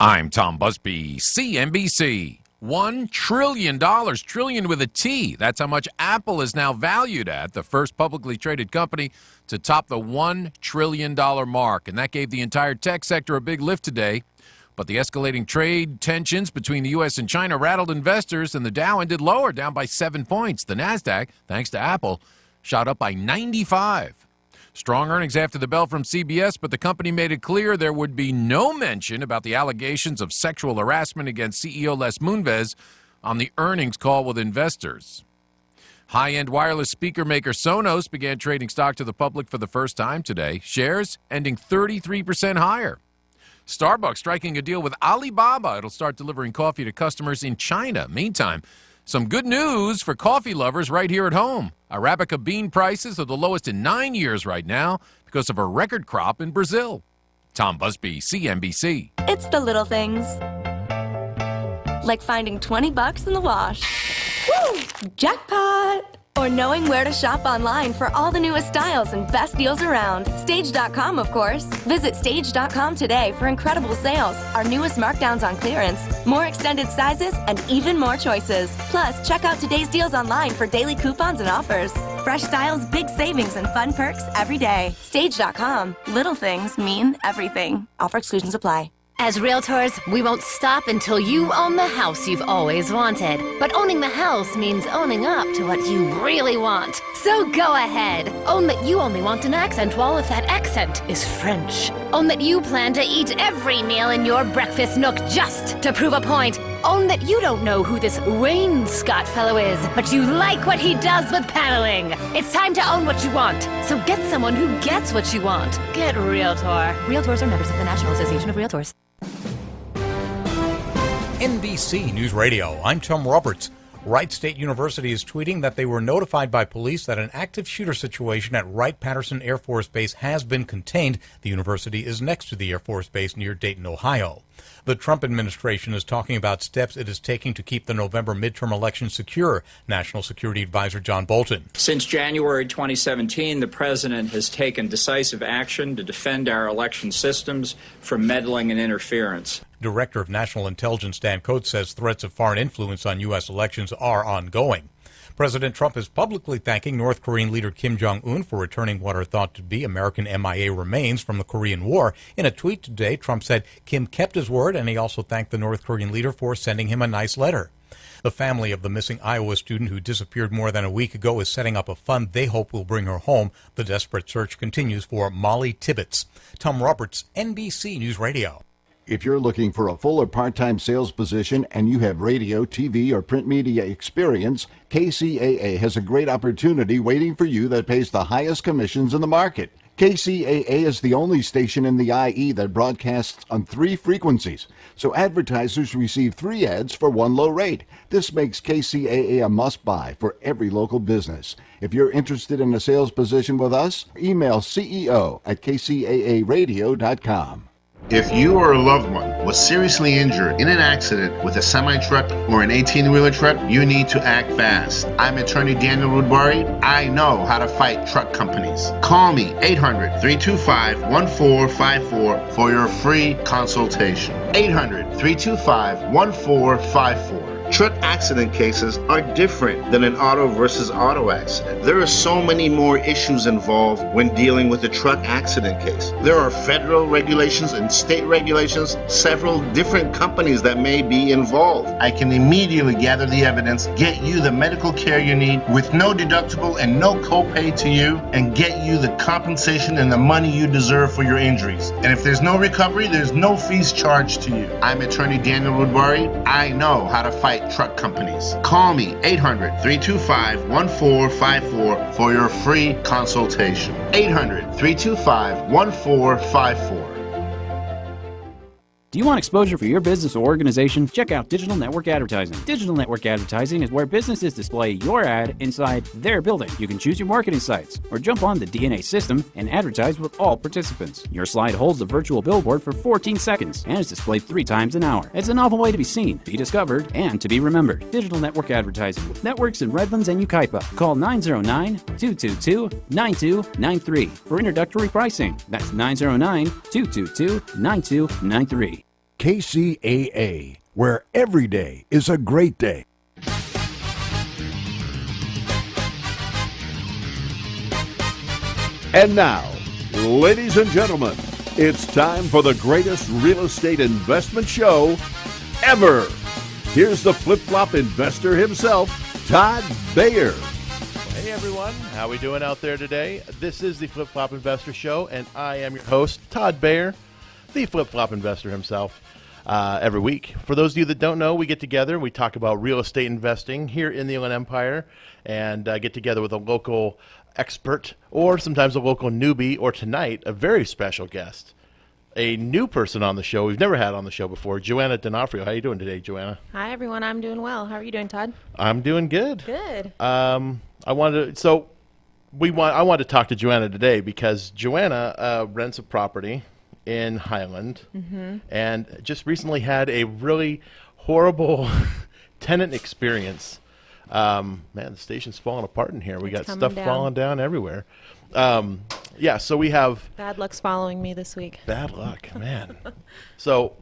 I'm Tom Busby, CNBC. $1 trillion, trillion with a T. That's how much Apple is now valued at, the first publicly traded company to top the $1 trillion mark. And that gave the entire tech sector a big lift today. But the escalating trade tensions between the U.S. and China rattled investors, and the Dow ended lower, down by 7 points. The Nasdaq, thanks to Apple, shot up by 95. Strong earnings after the bell from CBS, but the company made it clear there would be no mention about the allegations of sexual harassment against CEO Les Moonves on the earnings call with investors. High-end wireless speaker maker Sonos began trading stock to the public for the first time today. Shares ending 33% higher. Starbucks striking a deal with Alibaba. It'll start delivering coffee to customers in China. Meantime, some good news for coffee lovers right here at home. Arabica bean prices are the lowest in 9 years right now because of a record crop in Brazil. Tom Busby, CNBC. It's the little things. Like finding $20 in the wash. Woo! Jackpot! Or knowing where to shop online for all the newest styles and best deals around. Stage.com, of course. Visit Stage.com today for incredible sales, our newest markdowns on clearance, more extended sizes, and even more choices. Plus, check out today's deals online for daily coupons and offers. Fresh styles, big savings, and fun perks every day. Stage.com. Little things mean everything. Offer exclusions apply. As realtors, we won't stop until you own the house you've always wanted. But owning the house means owning up to what you really want. So go ahead. Own that you only want an accent wall if that accent is French. Own that you plan to eat every meal in your breakfast nook just to prove a point. Own that you don't know who this Wayne Scott fellow is, but you like what he does with paneling. It's time to own what you want. So get someone who gets what you want. Get Realtor. Realtors are members of the National Association of Realtors. NBC News Radio, I'm Tom Roberts. Wright State University is tweeting that they were notified by police that an active shooter situation at Wright-Patterson Air Force Base has been contained. The university is next to the Air Force Base near Dayton, Ohio. The Trump administration is talking about steps it is taking to keep the November midterm election secure. National Security Advisor John Bolton. Since January 2017, the president has taken decisive action to defend our election systems from meddling and interference. Director of National Intelligence Dan Coates says threats of foreign influence on U.S. elections are ongoing. President Trump is publicly thanking North Korean leader Kim Jong-un for returning what are thought to be American MIA remains from the Korean War. In a tweet today, Trump said Kim kept his word, and he also thanked the North Korean leader for sending him a nice letter. The family of the missing Iowa student who disappeared more than a week ago is setting up a fund they hope will bring her home. The desperate search continues for Molly Tibbetts. Tom Roberts, NBC News Radio. If you're looking for a full or part-time sales position and you have radio, TV, or print media experience, KCAA has a great opportunity waiting for you that pays the highest commissions in the market. KCAA is the only station in the IE that broadcasts on 3 frequencies, so advertisers receive 3 ads for 1 low rate. This makes KCAA a must-buy for every local business. If you're interested in a sales position with us, email CEO@kcaaradio.com. If you or a loved one was seriously injured in an accident with a semi-truck or an 18-wheeler truck, you need to act fast. I'm attorney Daniel Rudbari. I know how to fight truck companies. Call me 800-325-1454 for your free consultation. 800-325-1454. Truck accident cases are different than an auto versus auto accident. There are so many more issues involved when dealing with a truck accident case. There are federal regulations and state regulations, several different companies that may be involved. I can immediately gather the evidence, get you the medical care you need with no deductible and no copay to you, and get you the compensation and the money you deserve for your injuries. And if there's no recovery, there's no fees charged to you. I'm attorney Daniel Rudbari. I know how to fight truck companies. Call me 800-325-1454 for your free consultation. 800-325-1454. Do you want exposure for your business or organization? Check out Digital Network Advertising. Digital Network Advertising is where businesses display your ad inside their building. You can choose your marketing sites or jump on the DNA system and advertise with all participants. Your slide holds a virtual billboard for 14 seconds and is displayed 3 times an hour. It's a novel way to be seen, be discovered, and to be remembered. Digital Network Advertising with networks in Redlands and Yucaipa. Call 909-222-9293 for introductory pricing. That's 909-222-9293. KCAA, where every day is a great day. And now, ladies and gentlemen, it's time for the greatest real estate investment show ever. Here's the flip-flop investor himself, Todd Bayer. Hey everyone, how we doing out there today? This is the Flip Flop Investor Show, and I am your host, Todd Bayer, the Flip Flop Investor himself. Every week, for those of you that don't know, we get together, we talk about real estate investing here in the Inland Empire, and get together with a local expert, or sometimes a local newbie, or tonight, a very special guest. A new person on the show we've never had on the show before, Joanna D'Onofrio. How are you doing today, Joanna? Hi, everyone. I'm doing well. How are you doing, Todd? I'm doing good. Good. I wanted to talk to Joanna today because Joanna rents a property in Highland, and just recently had a really horrible tenant experience. Man, the station's falling apart in here. We got stuff falling down everywhere. Yeah, so we have bad luck's following me this week. Bad luck, man. So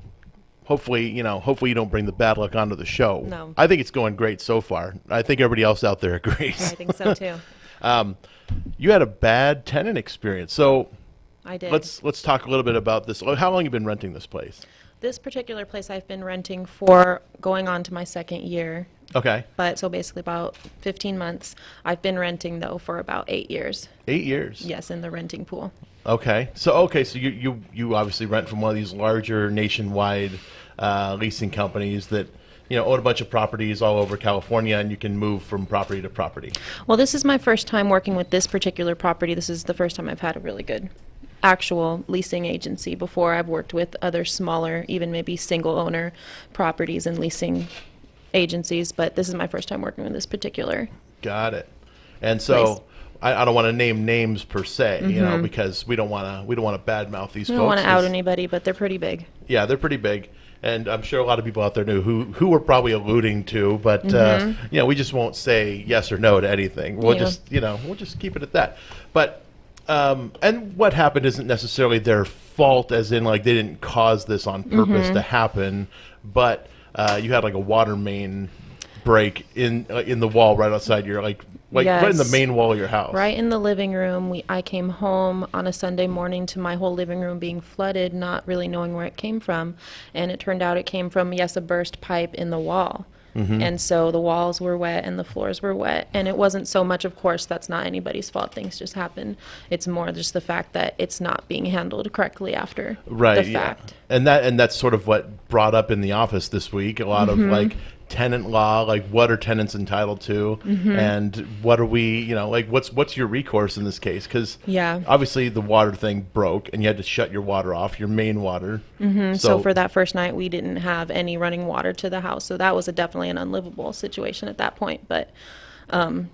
hopefully you don't bring the bad luck onto the show. No. I think it's going great so far. I think everybody else out there agrees. Yeah, I think so too. You had a bad tenant experience. So I did. Let's talk a little bit about this. How long have you been renting this place? This particular place I've been renting for going on to my second year. Okay. But so basically about 15 months. I've been renting though for about 8 years. 8 years? Yes, in the renting pool. Okay. So you obviously rent from one of these larger nationwide leasing companies that own a bunch of properties all over California, and you can move from property to property. Well, this is my first time working with this particular property. This is the first time I've had a really good actual leasing agency. Before, I've worked with other smaller, even maybe single owner properties and leasing agencies, but this is my first time working with this particular. Got it. And so I don't want to name names per se, because we don't want to badmouth these folks. I don't want to out anybody, but they're pretty big. Yeah, they're pretty big. And I'm sure a lot of people out there knew who we're probably alluding to, but we just won't say yes or no to anything. We'll just keep it at that. But and what happened isn't necessarily their fault, as in like they didn't cause this on purpose to happen, but you had like a water main break in the wall right outside your right in the main wall of your house. Right in the living room. I came home on a Sunday morning to my whole living room being flooded, not really knowing where it came from, and it turned out it came from a burst pipe in the wall. And so the walls were wet and the floors were wet, and it wasn't so much, of course, that's not anybody's fault. Things just happen. It's more just the fact that it's not being handled correctly after the fact. And that's sort of what brought up in the office this week. A lot of like tenant law, like what are tenants entitled to, and what are we, what's your recourse in this case? Because obviously the water thing broke, and you had to shut your water off, your main water. So for that first night, we didn't have any running water to the house, so that was definitely an unlivable situation at that point. But from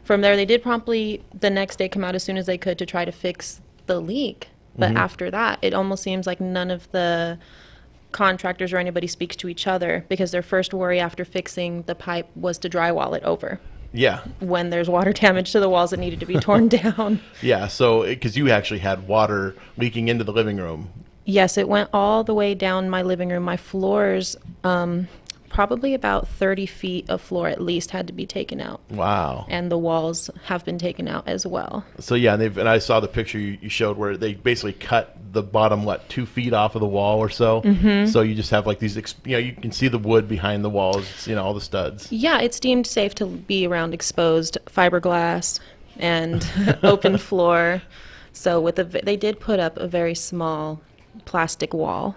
there, they did promptly the next day come out as soon as they could to try to fix the leak. But after that, it almost seems like none of the contractors or anybody speaks to each other, because their first worry after fixing the pipe was to drywall it over. Yeah. When there's water damage to the walls that needed to be torn down. Yeah, so because you actually had water leaking into the living room. Yes, it went all the way down my living room. My floors, probably about 30 feet of floor at least had to be taken out. Wow. And the walls have been taken out as well. So yeah, and I saw the picture you showed where they basically cut the bottom 2 feet off of the wall or so. So you just have like these, you can see the wood behind the walls, all the studs. Yeah, it's deemed safe to be around exposed fiberglass and open floor. So they did put up a very small plastic wall.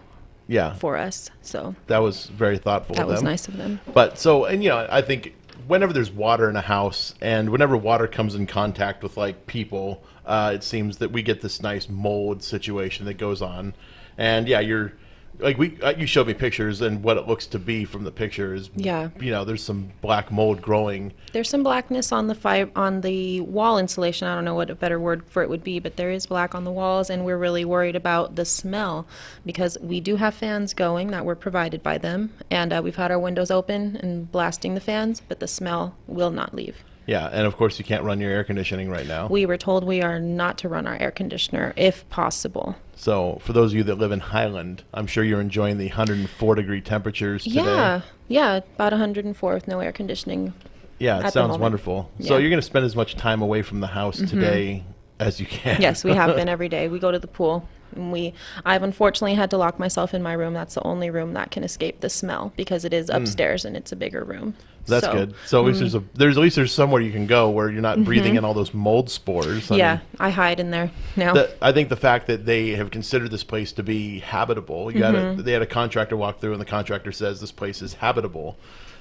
Yeah. For us, so that was very thoughtful of them. That was nice of them. But I think whenever there's water in a house, and whenever water comes in contact with people, it seems that we get this nice mold situation that goes on. And yeah, you're you showed me pictures, and what it looks to be from the pictures. Yeah. There's some black mold growing. There's some blackness on the wall insulation. I don't know what a better word for it would be, but there is black on the walls, and we're really worried about the smell, because we do have fans going that were provided by them, and we've had our windows open and blasting the fans, but the smell will not leave. Yeah, and of course you can't run your air conditioning right now. We were told we are not to run our air conditioner if possible. So for those of you that live in Highland, I'm sure you're enjoying the 104-degree temperatures today. Yeah, about 104 with no air conditioning. Yeah, it sounds wonderful. So you're going to spend as much time away from the house today as you can. Yes, we have been every day. We go to the pool. And I've unfortunately had to lock myself in my room. That's the only room that can escape the smell because it is upstairs and it's a bigger room. That's good. So at least there's somewhere you can go where you're not breathing in all those mold spores. I hide in there now. I think the fact that they have considered this place to be habitable, they had a contractor walk through and the contractor says this place is habitable.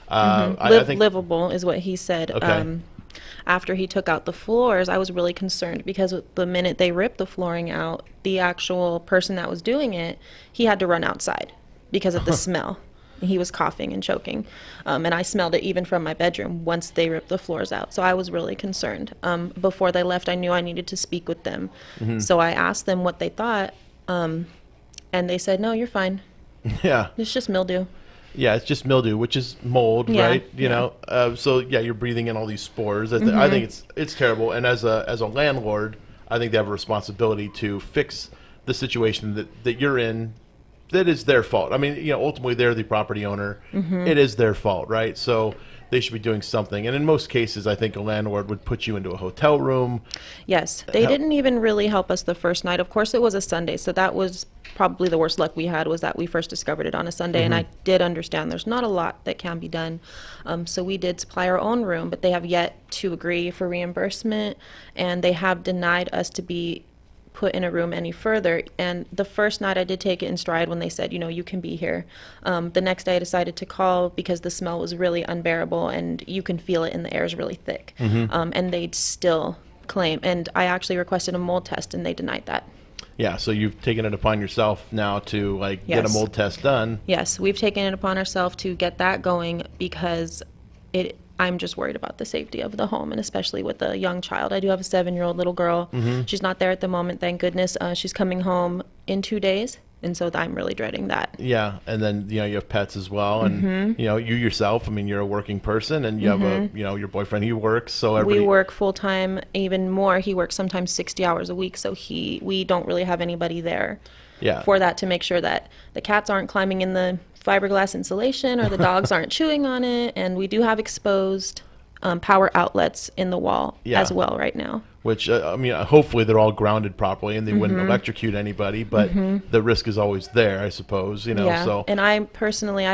I think livable is what he said. Okay. After he took out the floors, I was really concerned because the minute they ripped the flooring out, the actual person that was doing it, he had to run outside because of the smell. He was coughing and choking. And I smelled it even from my bedroom once they ripped the floors out. So I was really concerned. Before they left, I knew I needed to speak with them. So I asked them what they thought. And they said, no, you're fine. Yeah. It's just mildew. Yeah, it's just mildew, which is mold, right? You know, so you're breathing in all these spores. I think it's terrible. And as a landlord, I think they have a responsibility to fix the situation that you're in. That is their fault. I mean, ultimately they're the property owner. It is their fault, right? So they should be doing something. And in most cases, I think a landlord would put you into a hotel room. Yes, they didn't even really help us the first night. Of course, it was a Sunday, so that was probably the worst luck we had, was that we first discovered it on a Sunday. And I did understand there's not a lot that can be done. So we did supply our own room, but they have yet to agree for reimbursement, and they have denied us to be put in a room any further. And the first night I did take it in stride when they said, you can be here. The next day I decided to call because the smell was really unbearable and you can feel it and the air is really thick. And they'd still claim, and I actually requested a mold test and they denied that. Yeah, so you've taken it upon yourself now to get a mold test done. Yes, we've taken it upon ourselves to get that going because I'm just worried about the safety of the home, and especially with a young child. I do have a 7-year-old little girl. She's not there at the moment, thank goodness. She's coming home in 2 days, and so I'm really dreading that. Yeah, and then you have pets as well, and you yourself. I mean, you're a working person, and you have your boyfriend. He works, so we work full time, even more. He works sometimes 60 hours a week, so we don't really have anybody there. For that, to make sure that the cats aren't climbing in the fiberglass insulation or the dogs aren't chewing on it. And we do have exposed power outlets in the wall as well right now. Which, hopefully they're all grounded properly and they wouldn't electrocute anybody, but the risk is always there, I suppose, so. And I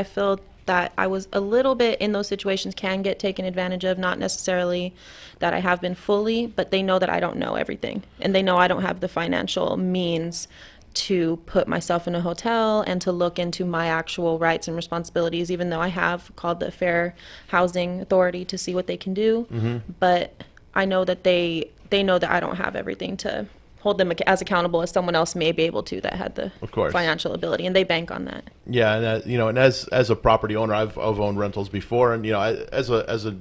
feel that I was a little bit in those situations can get taken advantage of, not necessarily that I have been fully, but they know that I don't know everything. And they know I don't have the financial means to put myself in a hotel and to look into my actual rights and responsibilities, even though I have called the Fair Housing Authority to see what they can do. But I know that they know that I don't have everything to hold them as accountable as someone else may be able to that had the financial ability, and they bank on that. Yeah, and and as a property owner, I've owned rentals before, and as a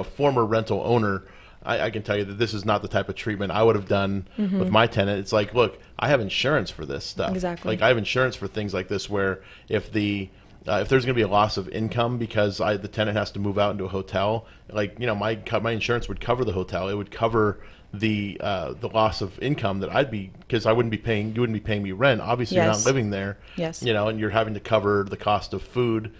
former rental owner, I can tell you that this is not the type of treatment I would have done with my tenant. It's like, look, I have insurance for this stuff. Exactly. Like I have insurance for things like this where if there's going to be a loss of income because the tenant has to move out into a hotel, my insurance would cover the hotel. It would cover the loss of income that because you wouldn't be paying me rent. Obviously, you're not living there. Yes. And you're having to cover the cost of food.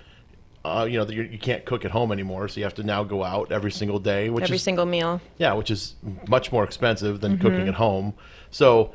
You can't cook at home anymore, so you have to now go out every single day, every single meal. Yeah, which is much more expensive than cooking at home. So,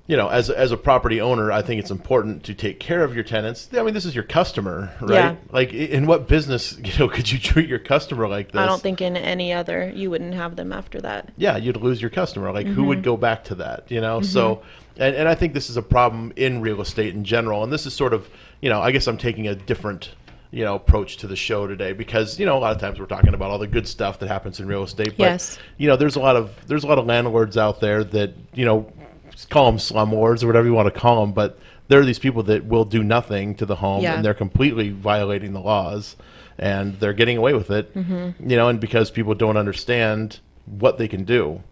as a property owner, I think it's important to take care of your tenants. I mean, this is your customer, right? Yeah. Like, in what business, could you treat your customer like this? I don't think in any other you wouldn't have them after that. Yeah, you'd lose your customer. Like, who would go back to that? So, and I think this is a problem in real estate in general. And this is sort of, I guess I'm taking a different approach to the show today because a lot of times we're talking about all the good stuff that happens in real estate, but there's a lot of landlords out there that call them slumlords or whatever you want to call them, but there are these people that will do nothing to the home and they're completely violating the laws and they're getting away with it, and because people don't understand what they can do.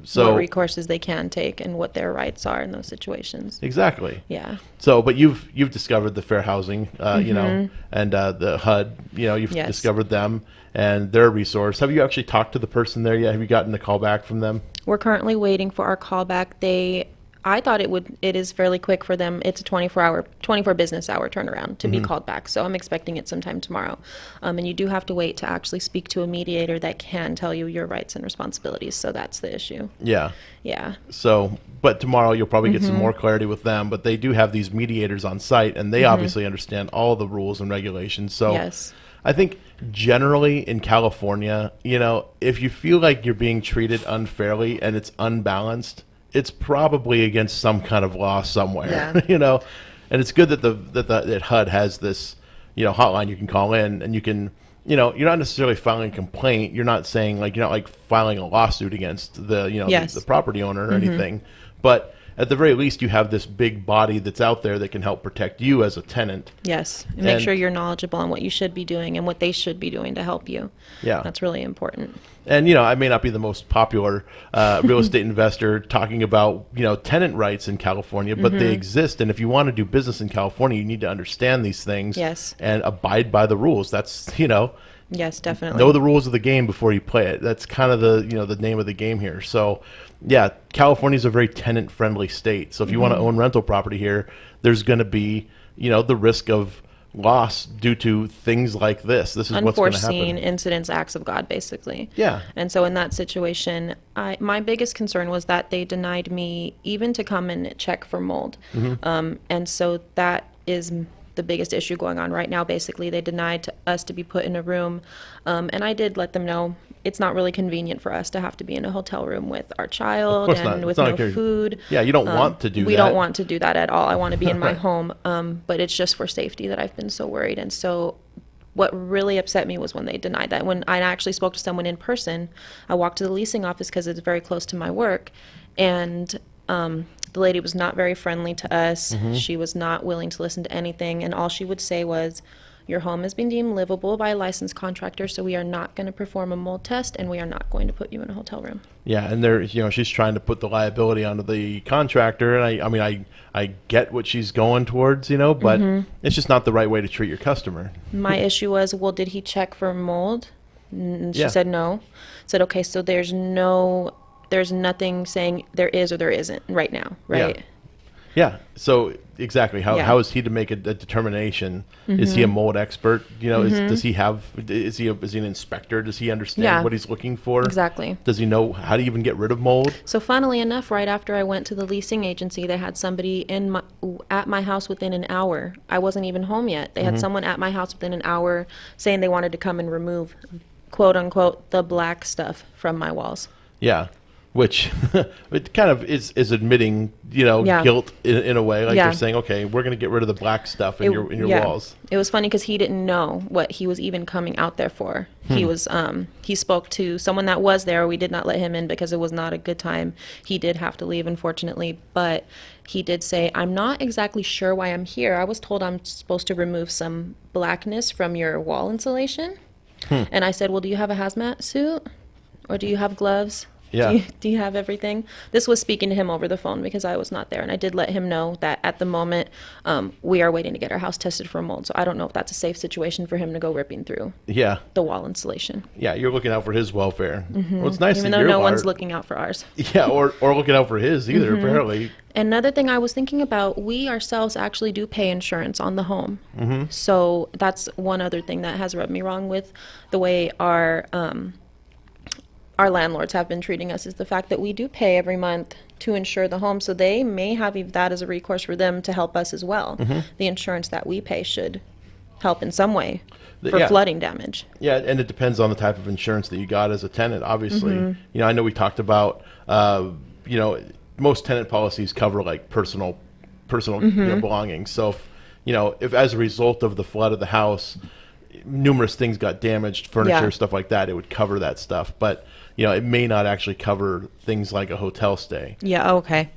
So what recourses they can take and what their rights are in those situations. Exactly. Yeah. So, but you've discovered the fair housing, you know, and the HUD, you know, you've Yes. discovered them and their resource. Have you actually talked to the person there yet? Have you gotten a call back from them? We're currently waiting for our callback. I thought it is fairly quick for them. It's a 24 business hour turnaround to be called back. So I'm expecting it sometime tomorrow. And you do have to wait to actually speak to a mediator that can tell you your rights and responsibilities. So that's the issue. Yeah. Yeah. So, but tomorrow you'll probably get some more clarity with them, but they do have these mediators on site and they obviously understand all the rules and regulations. So Yes. I think generally in California, you know, if you feel like you're being treated unfairly and it's unbalanced, it's probably against some kind of law somewhere, Yeah. you know, and it's good that that HUD has this, you know, hotline you can call in and you can, you know, you're not necessarily filing a complaint. You're not saying like, you're not like filing a lawsuit against the, you know, Yes. the property owner or anything, but at the very least you have this big body that's out there that can help protect you as a tenant. Yes. And make And- sure you're knowledgeable on what you should be doing and what they should be doing to help you. Yeah. That's really important. And, you know, I may not be the most popular real estate investor talking about, you know, tenant rights in California, but they exist. And if you want to do business in California, you need to understand these things Yes. and abide by the rules. That's, you know, Yes, definitely. know the rules of the game before you play it. That's kind of the, you know, the name of the game here. So, yeah, California is a very tenant-friendly state. So if you want to own rental property here, there's going to be, you know, the risk of loss due to things like this. This is what's going to Unforeseen happen. incidents, acts of God, basically. Yeah. And so in that situation, my biggest concern was that they denied me even to come and check for mold. And so that is the biggest issue going on right now. Basically, they denied us to be put in a room. And I did let them know it's not really convenient for us to have to be in a hotel room with our child course and not. It's with not no like you're- food. Yeah, you don't want to do We that. don't want to do that at all. I want to be in my Right. home. But it's just for safety that I've been so worried. And so what really upset me was when they denied that. When I actually spoke to someone in person, I walked to the leasing office because it's very close to my work, and the lady was not very friendly to us. She was not willing to listen to anything, and all she would say was, "Your home has been deemed livable by a licensed contractor, so we are not going to perform a mold test, and we are not going to put you in a hotel room." Yeah, and there, you know, she's trying to put the liability onto the contractor, and I mean, I get what she's going towards, you know, but it's just not the right way to treat your customer. My issue was, well, did he check for mold? And she Yeah. said no. Said, okay, so there's nothing saying there is or there isn't right now, right? Yeah. So exactly, how Yeah. how is he to make a determination? Is he a mold expert? You know, does he have? Is he an inspector? Does he understand Yeah. what he's looking for? Exactly. Does he know how to even get rid of mold? So funnily enough, right after I went to the leasing agency, they had somebody at my house within an hour. I wasn't even home yet. They had someone at my house within an hour saying they wanted to come and remove, quote unquote, the black stuff from my walls. Yeah. Which it kind of is admitting, you know, Yeah. guilt in a way. Like Yeah. they're saying, okay, we're going to get rid of the black stuff in your Yeah. walls. It was funny because he didn't know what he was even coming out there for. He was he spoke to someone that was there. We did not let him in because it was not a good time. He did have to leave, unfortunately, but he did say, "I'm not exactly sure why I'm here. I was told I'm supposed to remove some blackness from your wall insulation." And I said, "Well, do you have a hazmat suit? Or do you have gloves? Yeah. Do you have everything?" This was speaking to him over the phone because I was not there. And I did let him know that at the moment, we are waiting to get our house tested for mold. So I don't know if that's a safe situation for him to go ripping through Yeah. the wall insulation. Yeah, you're looking out for his welfare. Well, it's nice Even that though you're no one's part- looking out for ours. Yeah, or looking out for his either, apparently. Another thing I was thinking about, we ourselves actually do pay insurance on the home. So that's one other thing that has rubbed me wrong with the way our landlords have been treating us, is the fact that we do pay every month to insure the home. So they may have that as a recourse for them to help us as well. The insurance that we pay should help in some way for Yeah. flooding damage. Yeah, and it depends on the type of insurance that you got as a tenant, obviously. You know, I know we talked about, you know, most tenant policies cover like personal you know, belongings. So, if as a result of the flood of the house, numerous things got damaged, furniture, Yeah. stuff like that, it would cover that stuff. But, it may not actually cover things like a hotel stay. Yeah, okay.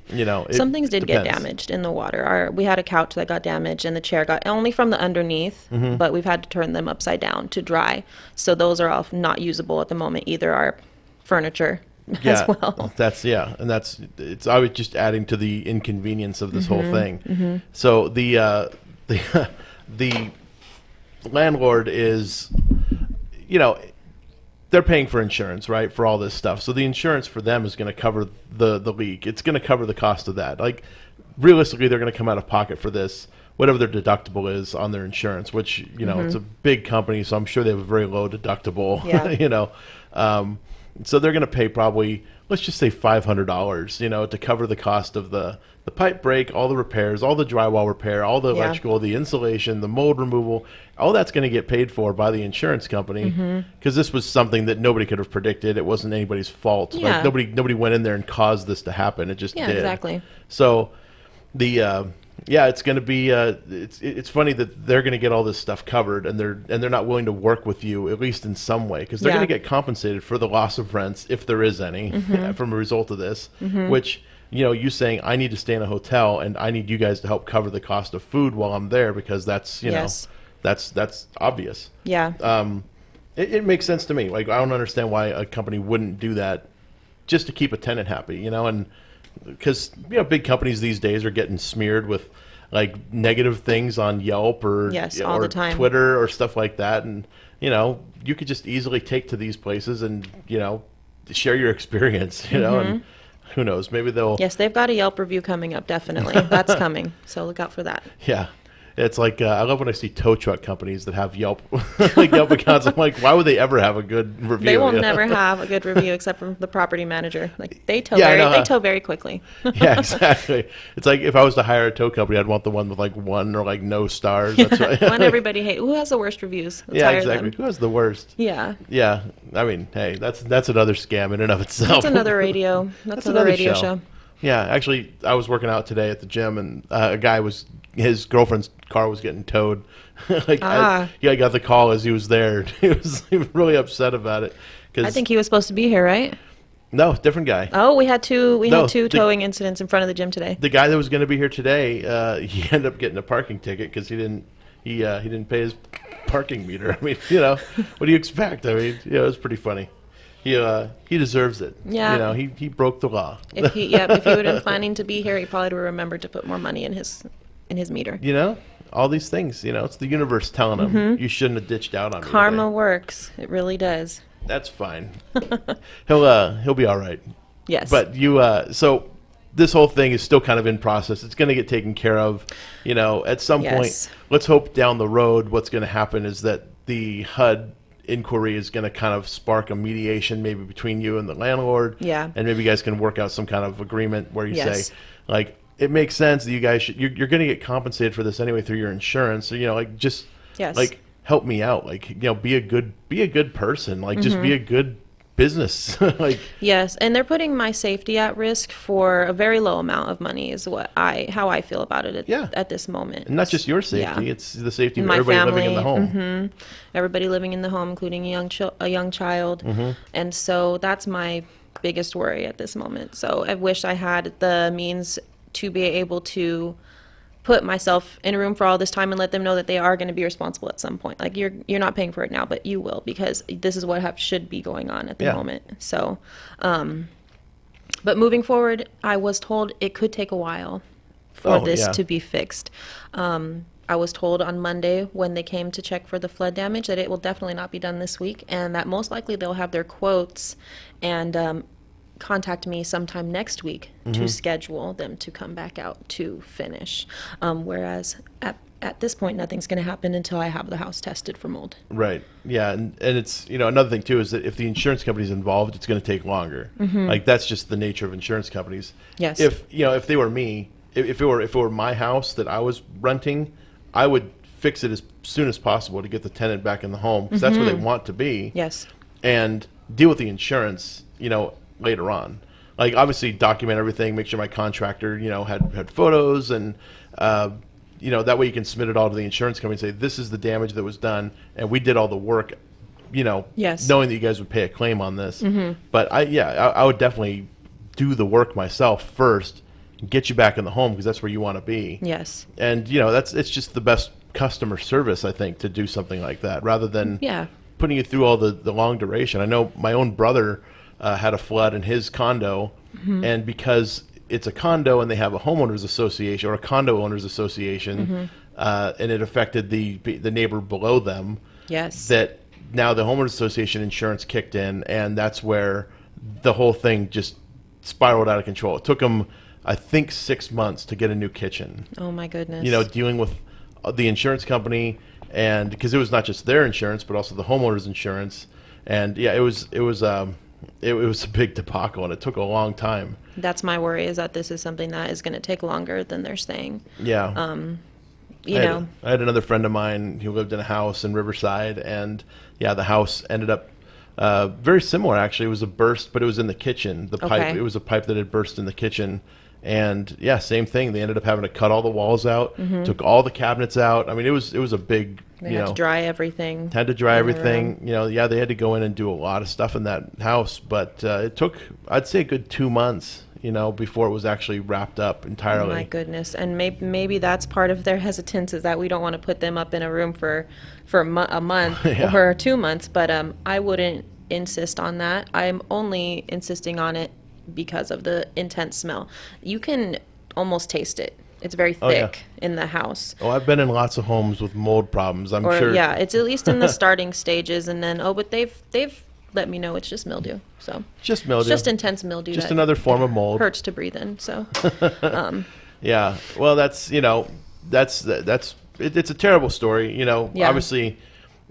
Some things did get depends. damaged in the water. We had a couch that got damaged and the chair got, only from the underneath, but we've had to turn them upside down to dry. So those are all not usable at the moment, either our furniture. as well. And it's always just adding to the inconvenience of this whole thing. So the landlord is, they're paying for insurance, right, for all this stuff. So the insurance for them is going to cover the leak. It's going to cover the cost of that. Like, realistically, they're going to come out of pocket for this, whatever their deductible is on their insurance, which, it's a big company, so I'm sure they have a very low deductible, so they're going to pay probably, let's just say $500, to cover the cost of the pipe break, all the repairs, all the drywall repair, all the electrical, the insulation, the mold removal, all that's going to get paid for by the insurance company, because this was something that nobody could have predicted. It wasn't anybody's fault. Yeah. Like nobody went in there and caused this to happen. It just did. Exactly. So it's going to be it's funny that they're going to get all this stuff covered, and they're not willing to work with you, at least in some way, because they're going to get compensated for the loss of rents, if there is any, from a result of this, which, you saying I need to stay in a hotel and I need you guys to help cover the cost of food while I'm there, because that's that's obvious. It makes sense to me. Like, I don't understand why a company wouldn't do that just to keep a tenant happy, and because big companies these days are getting smeared with like negative things on Yelp or all the time. Twitter or stuff like that, and you could just easily take to these places and share your experience, and who knows, maybe they'll they've got a Yelp review coming up. Definitely. That's coming, so look out for that. It's like I love when I see tow truck companies that have Yelp Yelp accounts. I'm like, why would they ever have a good review? They will never have a good review except from the property manager. Like, they tow very quickly. Yeah, exactly. It's like, if I was to hire a tow company, I'd want the one with like 1 or like no stars. That's right. One everybody hates. Who has the worst reviews? Let's hire exactly. them. Who has the worst? Yeah. I mean, hey, that's another scam in and of itself. That's another radio. That's another radio show. Yeah, actually, I was working out today at the gym, and a guy his girlfriend's car was getting towed. I got the call as he was there. He was really upset about it. I think he was supposed to be here, right? No, different guy. Oh, we had two towing incidents in front of the gym today. The guy that was going to be here today, he ended up getting a parking ticket because he didn't pay his parking meter. I mean, what do you expect? I mean, it was pretty funny. He deserves it. Yeah. He broke the law. If he would have been planning to be here, he probably would have remembered to put more money in his meter. All these things, it's the universe telling him you shouldn't have ditched out on me. Karma works. It really does. That's fine. He'll be all right. Yes. But so this whole thing is still kind of in process. It's going to get taken care of. At some point, let's hope down the road what's going to happen is that the HUD inquiry is going to kind of spark a mediation maybe between you and the landlord. Yeah. And maybe you guys can work out some kind of agreement where you say, like, it makes sense that you guys you're going to get compensated for this anyway through your insurance. So, just like, help me out. Like, be a good person. Like, just be a good business. Yes, and they're putting my safety at risk for a very low amount of money is how I feel about it at this moment. And not just your safety, it's the safety of my everybody family, living in the home. Everybody living in the home, including a young child. And so that's my biggest worry at this moment. So I wish I had the means to be able to put myself in a room for all this time and let them know that they are going to be responsible at some point. Like, you're not paying for it now, but you will, because this is what should be going on at the moment. So, but moving forward, I was told it could take a while for this to be fixed. I was told on Monday when they came to check for the flood damage that it will definitely not be done this week, and that most likely they'll have their quotes and contact me sometime next week to schedule them to come back out to finish. Whereas at this point, nothing's going to happen until I have the house tested for mold. Right. Yeah. And it's, another thing too, is that if the insurance company's involved, it's going to take longer. Like, that's just the nature of insurance companies. Yes. If they were me, if it were my house that I was renting, I would fix it as soon as possible to get the tenant back in the home, because that's where they want to be. Yes. And deal with the insurance, later on. Like, obviously document everything, make sure my contractor, had photos, and that way you can submit it all to the insurance company and say, this is the damage that was done, and we did all the work, knowing that you guys would pay a claim on this. But I would definitely do the work myself first, get you back in the home, because that's where you want to be. Yes. And it's just the best customer service, I think, to do something like that, rather than putting you through all the long duration. I know my own brother had a flood in his condo, and because it's a condo and they have a homeowners association or a condo owners association, and it affected the neighbor below them. Yes. That now the homeowners association insurance kicked in, and that's where the whole thing just spiraled out of control. It took them, I think, 6 months to get a new kitchen. Oh my goodness. You know, dealing with the insurance company, and because it was not just their insurance but also the homeowners insurance, and yeah, it was a big debacle, and it took a long time. That's my worry, is that this is something that is going to take longer than they're saying. Yeah. I had another friend of mine who lived in a house in Riverside, and yeah, the house ended up very similar, actually. It was a burst, but it was in the kitchen. The pipe, it was a pipe that had burst in the kitchen. And yeah, same thing. They ended up having to cut all the walls out, took all the cabinets out. I mean, it was a big, They had to dry everything. Had to dry everything. You know, yeah, they had to go in and do a lot of stuff in that house, but it took, I'd say, a good 2 months, you know, before it was actually wrapped up entirely. Oh my goodness. And maybe that's part of their hesitance, is that we don't want to put them up in a room for a month or 2 months. But I wouldn't insist on that. I'm only insisting on it because of the intense smell. You can almost taste it. It's very thick in the house. Oh, I've been in lots of homes with mold problems. I'm sure. Yeah, it's at least in the starting stages, and then but they've let me know it's just mildew. So just mildew. It's just intense mildew. Just another form of mold. Hurts to breathe in. So. Yeah. Well, that's it's a terrible story. You know, obviously.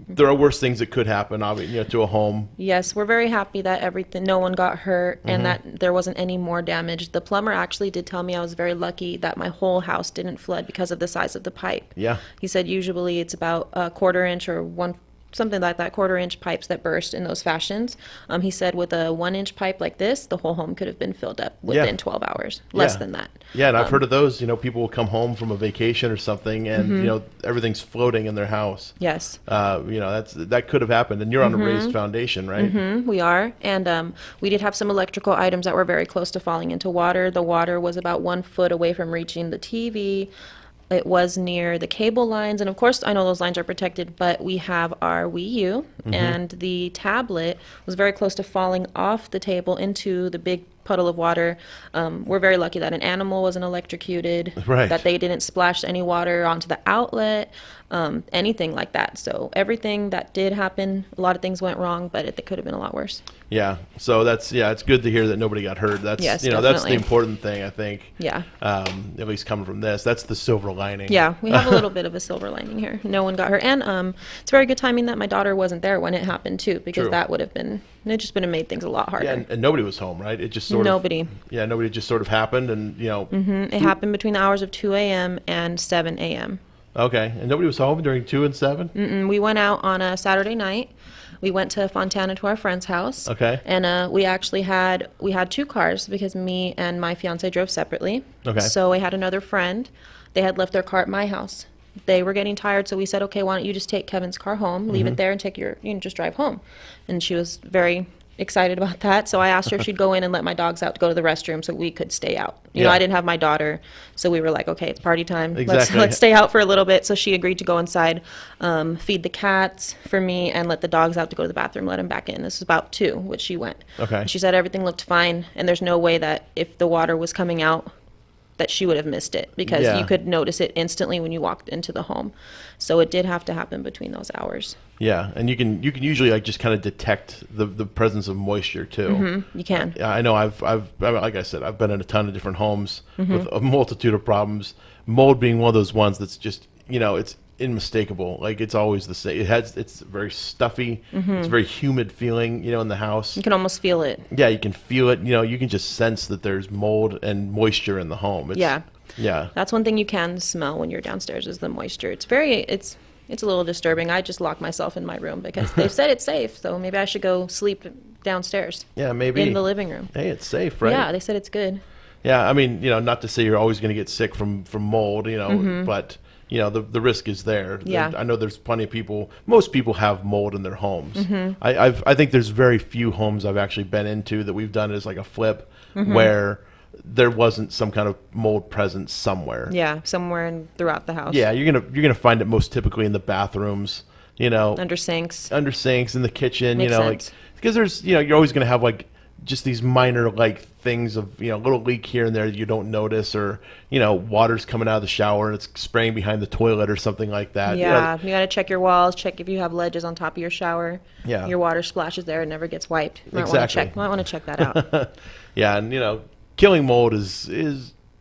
There are worse things that could happen, to a home. Yes, we're very happy that no one got hurt, and that there wasn't any more damage. The plumber actually did tell me I was very lucky that my whole house didn't flood because of the size of the pipe. Yeah. He said usually it's about a 1/4 inch or something like that, 1/4 inch pipes that burst in those fashions. He said with a 1 inch pipe like this, the whole home could have been filled up within 12 hours, less than that. Yeah, and I've heard of those. You know, people will come home from a vacation or something, and everything's floating in their house. Yes. That could have happened, and you're on a raised foundation, right? We are, and we did have some electrical items that were very close to falling into water. The water was about 1 foot away from reaching the TV. It was near the cable lines, and of course I know those lines are protected, but we have our Wii U, and the tablet was very close to falling off the table into the big puddle of water. We're very lucky that an animal wasn't electrocuted, that they didn't splash any water onto the outlet, anything like that. So everything that did happen, a lot of things went wrong, but it could have been a lot worse. Yeah. So it's good to hear that nobody got hurt. That's that's the important thing, I think. Yeah. At least coming from this, that's the silver lining. Yeah, we have a little bit of a silver lining here. No one got hurt, and it's very good timing that my daughter wasn't there when it happened too, because that would have been made things a lot harder. Yeah, and nobody was home, right? It just sort of nobody just sort of happened, and it happened between the hours of 2 a.m. and 7 a.m. Okay, and nobody was home during 2 and 7? We went out on a Saturday night. We went to Fontana to our friend's house. Okay. And we actually had 2 cars, because me and my fiance drove separately. Okay. So I had another friend. They had left their car at my house. They were getting tired, so we said, okay, why don't you just take Kevin's car home, leave it there, and just drive home. And she was very excited about that. So I asked her if she'd go in and let my dogs out to go to the restroom so we could stay out. You know, I didn't have my daughter, so we were like, okay, it's party time. Exactly. Let's stay out for a little bit. So she agreed to go inside, feed the cats for me, and let the dogs out to go to the bathroom, let them back in. This was about 2, which she went. Okay. And she said everything looked fine, and there's no way that if the water was coming out that she would have missed it, because you could notice it instantly when you walked into the home. So it did have to happen between those hours. Yeah, and you can usually just kind of detect the presence of moisture too. You can. Yeah, I know. I've like I said, I've been in a ton of different homes with a multitude of problems. Mold being one of those ones that's just it's unmistakable. Like, it's always the same. It's very stuffy. It's a very humid feeling, in the house. You can almost feel it. Yeah, you can feel it. You can just sense that there's mold and moisture in the home. Yeah. That's one thing you can smell when you're downstairs, is the moisture. It's a little disturbing. I just lock myself in my room because they've said it's safe, so maybe I should go sleep downstairs. Yeah, maybe. In the living room. Hey, it's safe, right? Yeah, they said it's good. Yeah, I mean, not to say you're always going to get sick from mold, but the risk is there. Yeah. I know there's plenty of people. Most people have mold in their homes. I think there's very few homes I've actually been into that we've done as like a flip where there wasn't some kind of mold present somewhere. Yeah, somewhere throughout the house. Yeah, you're gonna find it most typically in the bathrooms. Under sinks in the kitchen. Makes sense. because there's you're always gonna have like just these minor like things of, you know, a little leak here and there that you don't notice, or, you know, water's coming out of the shower and it's spraying behind the toilet or something like that. Yeah, You know, you got to check your walls, check if you have ledges on top of your shower. Yeah. Your water splashes there and never gets wiped. You Exactly. Might want to check that out. yeah, and you know, killing mold is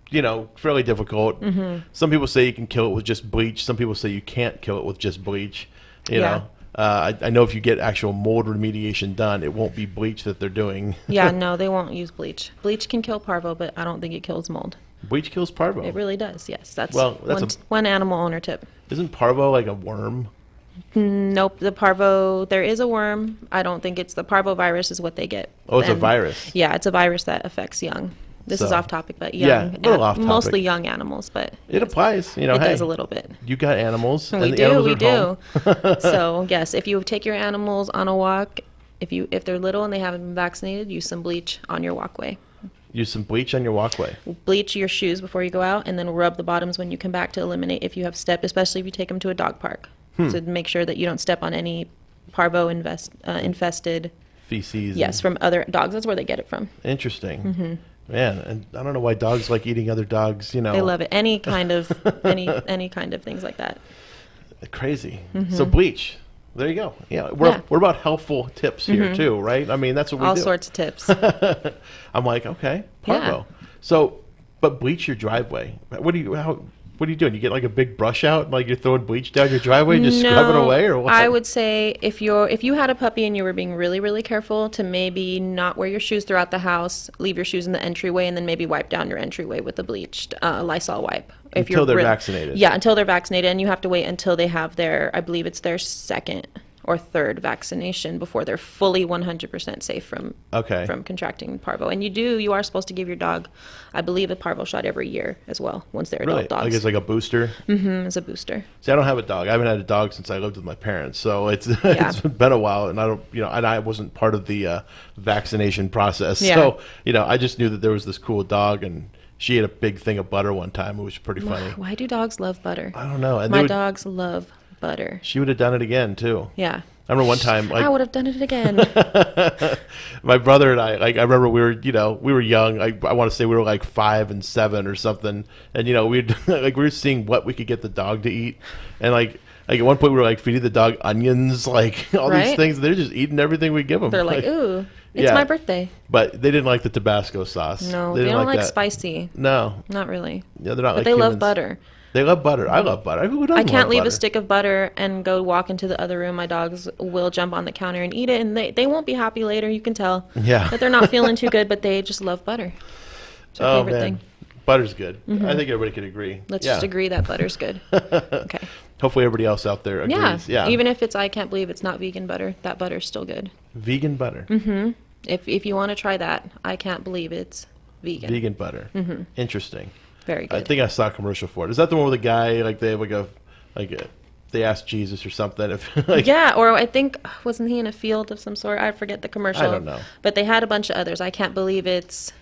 you know, fairly difficult. Some people say you can kill it with just bleach. Some people say you can't kill it with just bleach. You Yeah. know, I know if you get actual mold remediation done, it won't be bleach that they're doing. Yeah, no, they won't use bleach. Bleach can kill parvo, but I don't think it kills mold. Bleach kills parvo. It really does, yes. That's, that's one animal owner tip. Isn't parvo like a worm? Nope, the parvo, there is a worm. I don't think it's the parvo virus is what they get. Oh, it's a And- virus. Yeah, it's a virus that affects young. This is So- off topic, but Yeah, young, a little off topic. mostly young animals, but It applies. You know, it hey, does a little bit. you got animals. We and the do, animals we are home. do. So yes, if you take your animals on a walk, if they're little and they haven't been vaccinated, use some bleach on your walkway. Use some bleach on your walkway. Bleach your shoes before you go out, and then rub the bottoms when you come back to eliminate if you have stepped, especially if you take them to a dog park, to make sure that you don't step on any parvo infested. Feces. Yes, from other dogs. That's where they get it from. Interesting. Man, and I don't know why dogs like eating other dogs. You know, They love it. Any kind of any kind of things like that. Crazy. So bleach. There you go. Yeah, we're about helpful tips here too, right? I mean, that's what we All do. sorts of tips. I'm like, okay, parvo. Yeah. So, but bleach your driveway. What are you doing? You get like a big brush out, like you're throwing bleach down your driveway, and just scrub it away, or what? I would say if you had a puppy and you were being really, really careful to maybe not wear your shoes throughout the house, leave your shoes in the entryway, and then maybe wipe down your entryway with a bleached Lysol wipe. Until they're vaccinated. Yeah, until they're vaccinated, and you have to wait until they have I believe it's their second or third vaccination before they're fully 100% safe from contracting parvo. And you are supposed to give your dog, I believe, a parvo shot every year as well once they're Really? adult dogs. Like it's like a booster? As a booster. See, I don't have a dog. I haven't had a dog since I lived with my parents, so it's been a while, and I wasn't part of the vaccination process. Yeah. So, I just knew that there was this cool dog, and she ate a big thing of butter one time. It was pretty funny. Why do dogs love butter? I don't know. And My dogs love butter. She would have done it again too. Yeah. I remember one time, I would have done it again. my brother and I remember we were young. I want to say we were like 5 and 7 or something, and we were seeing what we could get the dog to eat, and like at one point we were feeding the dog onions, all these things. They're just eating everything we give them. They're like, ooh, it's my birthday. But they didn't like the Tabasco sauce. No, they don't like spicy. No, not really. Yeah, they're not. But they love butter. They love butter. I love butter. Who doesn't I can't love leave butter? a stick of butter and go walk into the other room. My dogs will jump on the counter and eat it, and they won't be happy later. You can tell that they're not feeling too good, but they just love butter. It's their favorite thing. Butter's good. I think everybody could agree. Let's just agree that butter's good. Okay. Hopefully everybody else out there agrees. Yeah. Even if I can't believe it's not vegan butter, that butter's still good. Vegan butter. If you want to try that, I can't believe it's vegan. Vegan butter. Interesting. Very good. I think I saw a commercial for it. Is that the one with the guy they have they asked Jesus or something if yeah, or I think wasn't he in a field of some sort? I forget the commercial. I don't know. But they had a bunch of others. I can't believe it's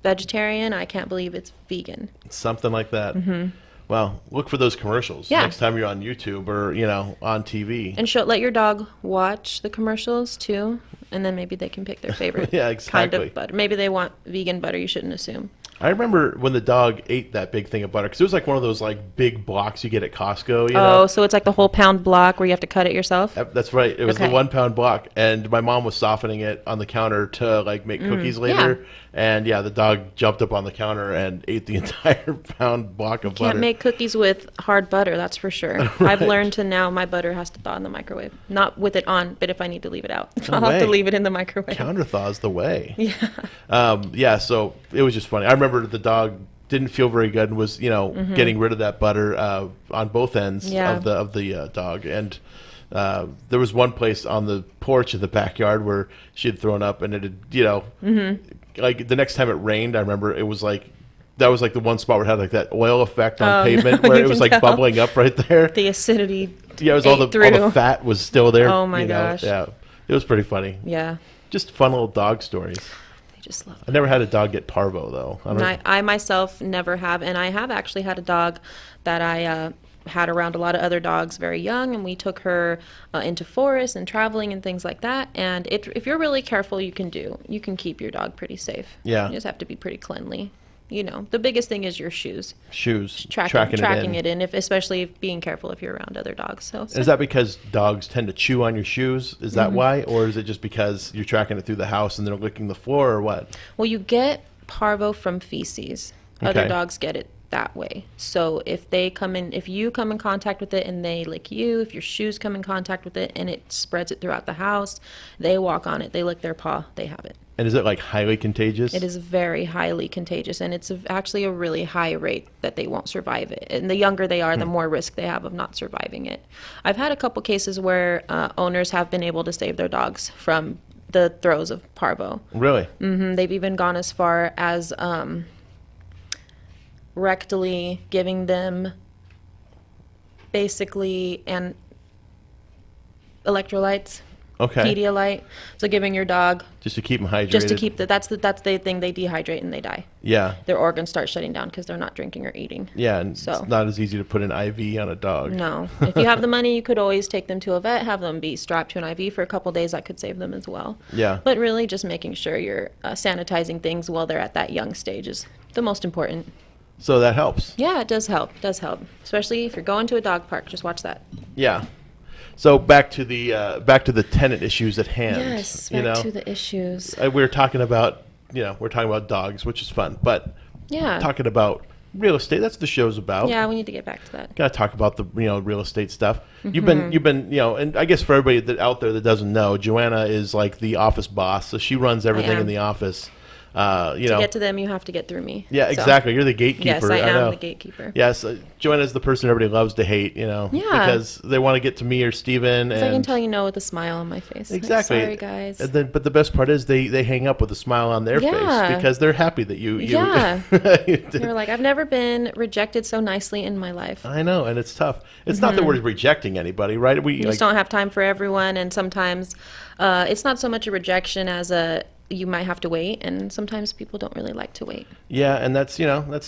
vegetarian. I can't believe it's vegan. Something like that. Well, look for those commercials next time you're on YouTube or on TV. And let your dog watch the commercials too, and then maybe they can pick their favorite kind of butter. Maybe they want vegan butter. You shouldn't assume. I remember when the dog ate that big thing of butter, because it was like one of those big blocks you get at Costco. Oh, so it's like the whole pound block where you have to cut it yourself? That's right. It was the 1 pound block, and my mom was softening it on the counter to make cookies later. Yeah. And the dog jumped up on the counter and ate the entire pound block of butter. Can't make cookies with hard butter, that's for sure. Right. I've learned to now my butter has to thaw in the microwave. Not with it on, but if I need to leave it out, I'll have to leave it in the microwave. Counter thaw's the way. Yeah. So it was just funny. I remember the dog didn't feel very good and was getting rid of that butter on both ends of the dog. And there was one place on the porch in the backyard where she had thrown up, and it had like the next time it rained, I remember it was that was the one spot where it had that oil effect on pavement where it was bubbling up right there. The acidity. Yeah, it was all the fat was still there. Oh my gosh. Yeah, it was pretty funny. Yeah. Just fun little dog stories. I just love it. I never had a dog get parvo though. I myself never have, and I have actually had a dog that had around a lot of other dogs very young, and we took her into forests and traveling and things like that. And if you're really careful, you can keep your dog pretty safe. Yeah. You just have to be pretty cleanly. The biggest thing is your shoes. Tracking it in, especially if being careful if you're around other dogs. So is that because dogs tend to chew on your shoes? Is that why? Or is it just because you're tracking it through the house and they're licking the floor, or what? Well, you get parvo from feces. Other Okay. dogs get it that way. So if you come in contact with it and they lick you, if your shoes come in contact with it and it spreads it throughout the house, they walk on it, they lick their paw, they have it. And is it like highly contagious? It is very highly contagious, and it's actually a really high rate that they won't survive it. And the younger they are, the more risk they have of not surviving it. I've had a couple cases where owners have been able to save their dogs from the throes of parvo. Really? They've even gone as far as rectally giving them basically electrolytes. Okay. Pedialyte. So giving your dog Just to keep them hydrated. just to keep that's the thing, they dehydrate and they die. Yeah. Their organs start shutting down because they're not drinking or eating. Yeah, and So- it's not as easy to put an IV on a dog. No. If you have the money, you could always take them to a vet, have them be strapped to an IV for a couple days. That could save them as well. Yeah. But really, just making sure you're sanitizing things while they're at that young stage is the most important. So that helps. Yeah, it does help. It does help. Especially if you're going to a dog park. Just watch that. Yeah. So back to the tenant issues at hand. Yes, back to the issues. We were talking about dogs, which is fun, but Yeah. talking about real estate. That's what the show's about. Yeah, we need to get back to that. Got to talk about the real estate stuff. You've been and I guess for everybody out there that doesn't know, Joanna is like the office boss, so she runs everything am. in the office. To get to them, you have to get through me. Yeah, So- exactly. You're the gatekeeper. Yes, I am know. the gatekeeper. Yes, Joanna's the person everybody loves to hate, Yeah. because they want to get to me or Steven. I can tell you no with a smile on my face. Like, Exactly. sorry, guys. And then, but the best part is they hang up with a smile on their Yeah. face because they're happy that you Yeah. you did. They're like, I've never been rejected so nicely in my life. I know, and it's tough. It's not that we're rejecting anybody, right? We You just don't have time for everyone, and sometimes it's not so much a rejection as you might have to wait, and sometimes people don't really like to wait. yeah, and that's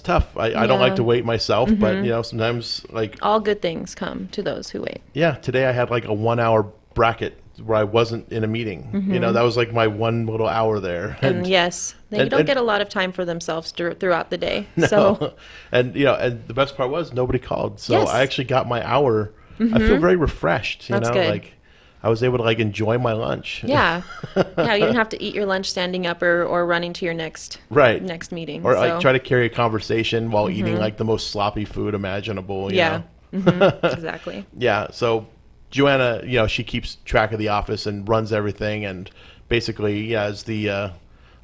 tough. I don't like to wait myself, but sometimes All good things come to those who wait. yeah. Today I had like a 1 hour bracket where I wasn't in a meeting. That was like my one little hour there. And yes, they and- don't and- get a lot of time for themselves throughout the day. No. So and the best part was nobody called, so Yes. I actually got my hour. I feel very refreshed. That's good. Like I was able to enjoy my lunch. yeah, you didn't have to eat your lunch standing up or running to your next Right. next meeting. Or so. try to carry a conversation while eating the most sloppy food imaginable. You Yeah. know? Exactly. Yeah. So Joanna, she keeps track of the office and runs everything, and basically, is the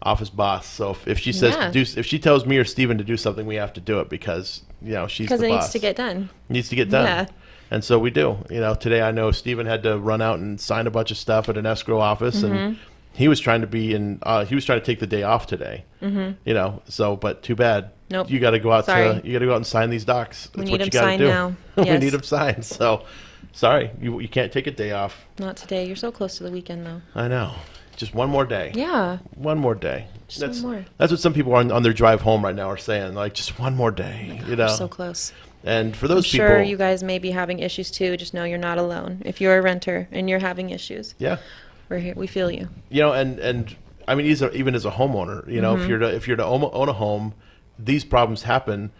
office boss. So if she says Yeah. if she tells me or Steven to do something, we have to do it because she's the Because it boss. needs to get done. Needs to get done. Yeah. And so we do. Today I know Steven had to run out and sign a bunch of stuff at an escrow office, and he was trying to he was trying to take the day off today. So but too bad. Nope. You got to go out Sorry. you got to go out and sign these docs. That's need what you them got to signed do. now. We Yes. need them signed. So sorry, you can't take a day off. Not today. You're so close to the weekend, though. I know. Just one more day. Yeah. One more day. Just one more. That's what some people on their drive home right now are saying. Like, just one more day. We're so close. And for I'm those people, sure you guys may be having issues too. Just know you're not alone. If you're a renter and you're having issues, yeah, we're here. We feel you. And I mean, even as a homeowner, if you're to own a home, these problems happen.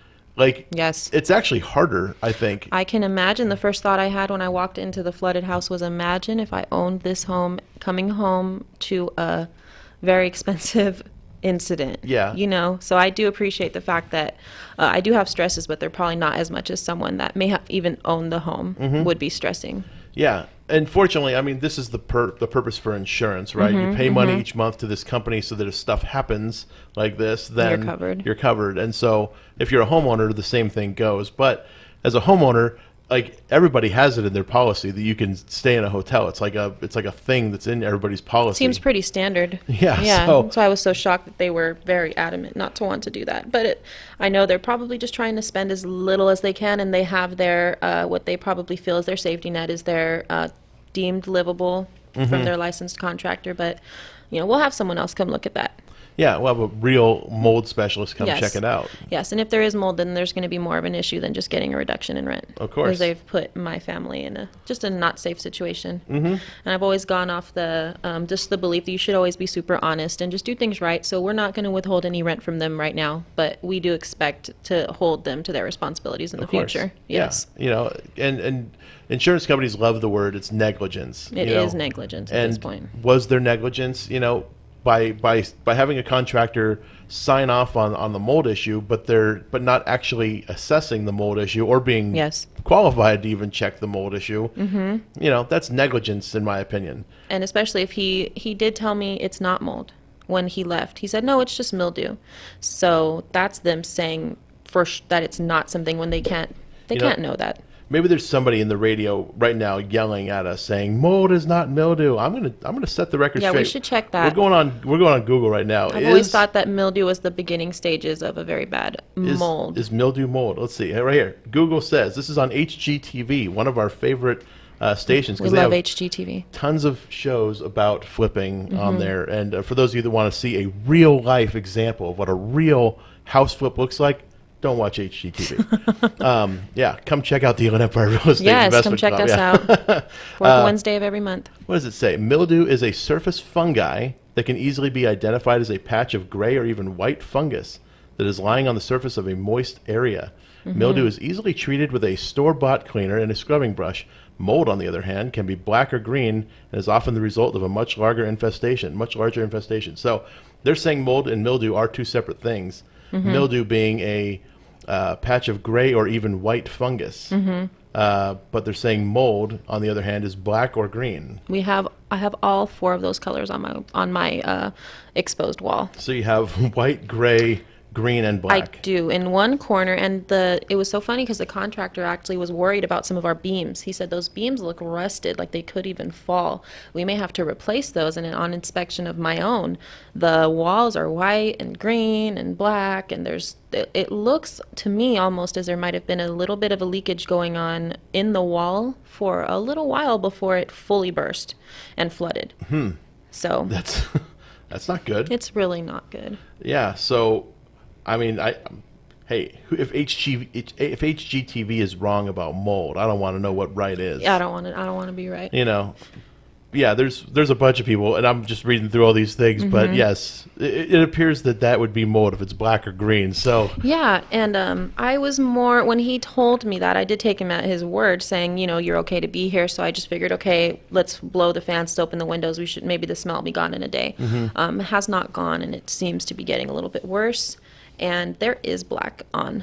Yes, it's actually harder, I think. I can imagine. The first thought I had when I walked into the flooded house was, imagine if I owned this home, coming home to a very expensive incident. Yeah. So I do appreciate the fact that I do have stresses, but they're probably not as much as someone that may have even owned the home would be stressing. Yeah. And fortunately, I mean, this is the purpose for insurance, right? You pay money each month to this company so that if stuff happens like this, then you're covered. And so if you're a homeowner, the same thing goes. But as a homeowner, everybody has it in their policy that you can stay in a hotel. It's like a thing that's in everybody's policy. Seems pretty standard. Yeah. Yeah. So, That's why I was so shocked that they were very adamant not to want to do that. But I know they're probably just trying to spend as little as they can, and they have their what they probably feel is their safety net is their deemed livable from their licensed contractor. But we'll have someone else come look at that. Yeah, we'll have a real mold specialist come Yes. check it out. Yes, and if there is mold, then there's going to be more of an issue than just getting a reduction in rent. Of course. Because they've put my family in a not safe situation. Mm-hmm. And I've always gone off the just the belief that you should always be super honest and just do things right. So we're not going to withhold any rent from them right now, but we do expect to hold them to their responsibilities in the future. Yes. Yeah. And insurance companies love the word. It's negligence. It is negligence at this point. Was there negligence? By having a contractor sign off on the mold issue, but not actually assessing the mold issue or being qualified to even check the mold issue. Mm-hmm. That's negligence in my opinion. And especially if he did tell me it's not mold when he left. He said no, it's just mildew. So that's them saying that it's not something when they can't know that. Maybe there's somebody in the radio right now yelling at us saying mold is not mildew. I'm gonna set the record straight. Yeah, we should check that. We're going on Google right now. I've always thought that mildew was the beginning stages of a very bad mold. Is mildew mold? Let's see right here. Google says this is on HGTV, one of our favorite stations. We love HGTV. Tons of shows about flipping on there, and for those of you that want to see a real life example of what a real house flip looks like, don't watch HGTV. Come check out the Inland Empire Real Estate Investment Come check us out. Fourth Wednesday of every month. What does it say? Mildew is a surface fungi that can easily be identified as a patch of gray or even white fungus that is lying on the surface of a moist area. Mm-hmm. Mildew is easily treated with a store-bought cleaner and a scrubbing brush. Mold, on the other hand, can be black or green and is often the result of a much larger infestation. So they're saying mold and mildew are two separate things. Mm-hmm. Mildew being a patch of gray or even white fungus. Mm-hmm. But they're saying mold, on the other hand, is black or green. I have all four of those colors on my exposed wall. So you have white, gray, green, and black. I do in one corner, and it was so funny because the contractor actually was worried about some of our beams. He said those beams look rusted, like they could even fall. We may have to replace those. And on inspection of my own, the walls are white and green and black, and it looks to me almost as there might have been a little bit of a leakage going on in the wall for a little while before it fully burst and flooded. So that's not good. It's really not good. Yeah. So. I mean, if HGTV is wrong about mold, I don't want to know what right is. Yeah, I don't want to be right. Yeah, there's a bunch of people, and I'm just reading through all these things, mm-hmm. but yes, it appears that would be mold if it's black or green. So yeah, and I was more when he told me that I did take him at his word, saying you're okay to be here. So I just figured, okay, let's blow the fans, open the windows. Maybe the smell will be gone in a day. Mm-hmm. It has not gone, and it seems to be getting a little bit worse. And there is black on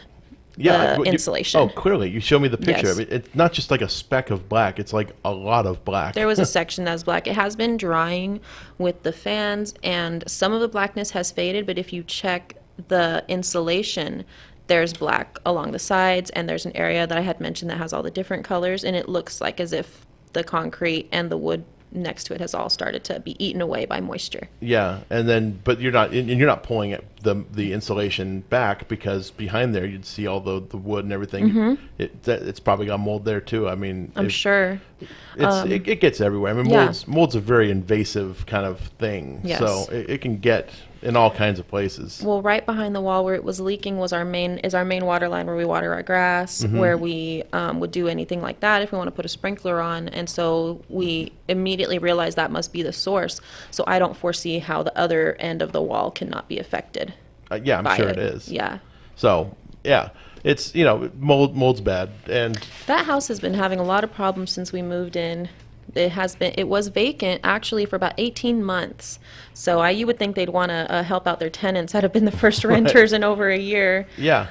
the insulation. Clearly. You show me the picture Yes. of it. It's not just like a speck of black. It's like a lot of black. There was a section that was black. It has been drying with the fans, and some of the blackness has faded, but if you check the insulation, there's black along the sides, and there's an area that I had mentioned that has all the different colors, and it looks like as if the concrete and the wood next to it has all started to be eaten away by moisture. Yeah, but you're not pulling the insulation back, because behind there you'd see all the wood and everything. Mm-hmm. It's probably got mold there too. I mean, I'm sure. It gets everywhere. I mean, mold's a very invasive kind of thing. Yes. So it can get in all kinds of places. Well, right behind the wall where it was leaking was our main water line where we water our grass, mm-hmm. where we would do anything like that if we want to put a sprinkler on. And so we immediately realized that must be the source. So I don't foresee how the other end of the wall cannot be affected. Yeah, I'm sure it is. Yeah. So, yeah. It's, mold's bad. And that house has been having a lot of problems since we moved in. It was vacant actually for about 18 months. So you would think they'd want to help out their tenants that have been the first renters in over a year. Yeah.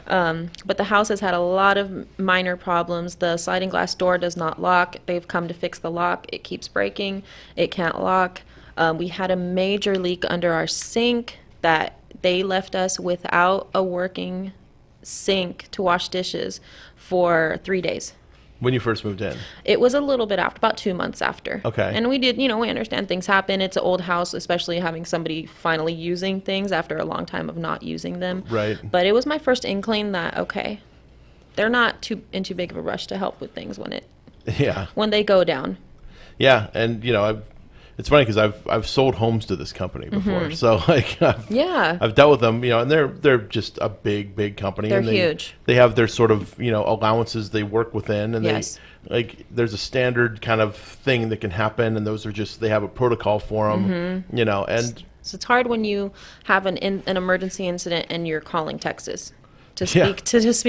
But the house has had a lot of minor problems. The sliding glass door does not lock. They've come to fix the lock. It keeps breaking. It can't lock. We had a major leak under our sink that they left us without a working sink to wash dishes for 3 days. When you first moved in? It was a little bit after, about 2 months after. Okay. And we did, we understand things happen. It's an old house, especially having somebody finally using things after a long time of not using them. Right. But it was my first inkling that, okay, they're not in too big of a rush to help with things when they go down. Yeah, and it's funny because I've sold homes to this company before, so like I've dealt with them, and they're just a big company. They're and huge. They have their sort of allowances they work within, and there's a standard kind of thing that can happen, and those are just they have a protocol for them, and so it's hard when you have an emergency incident and you're calling Texas to speak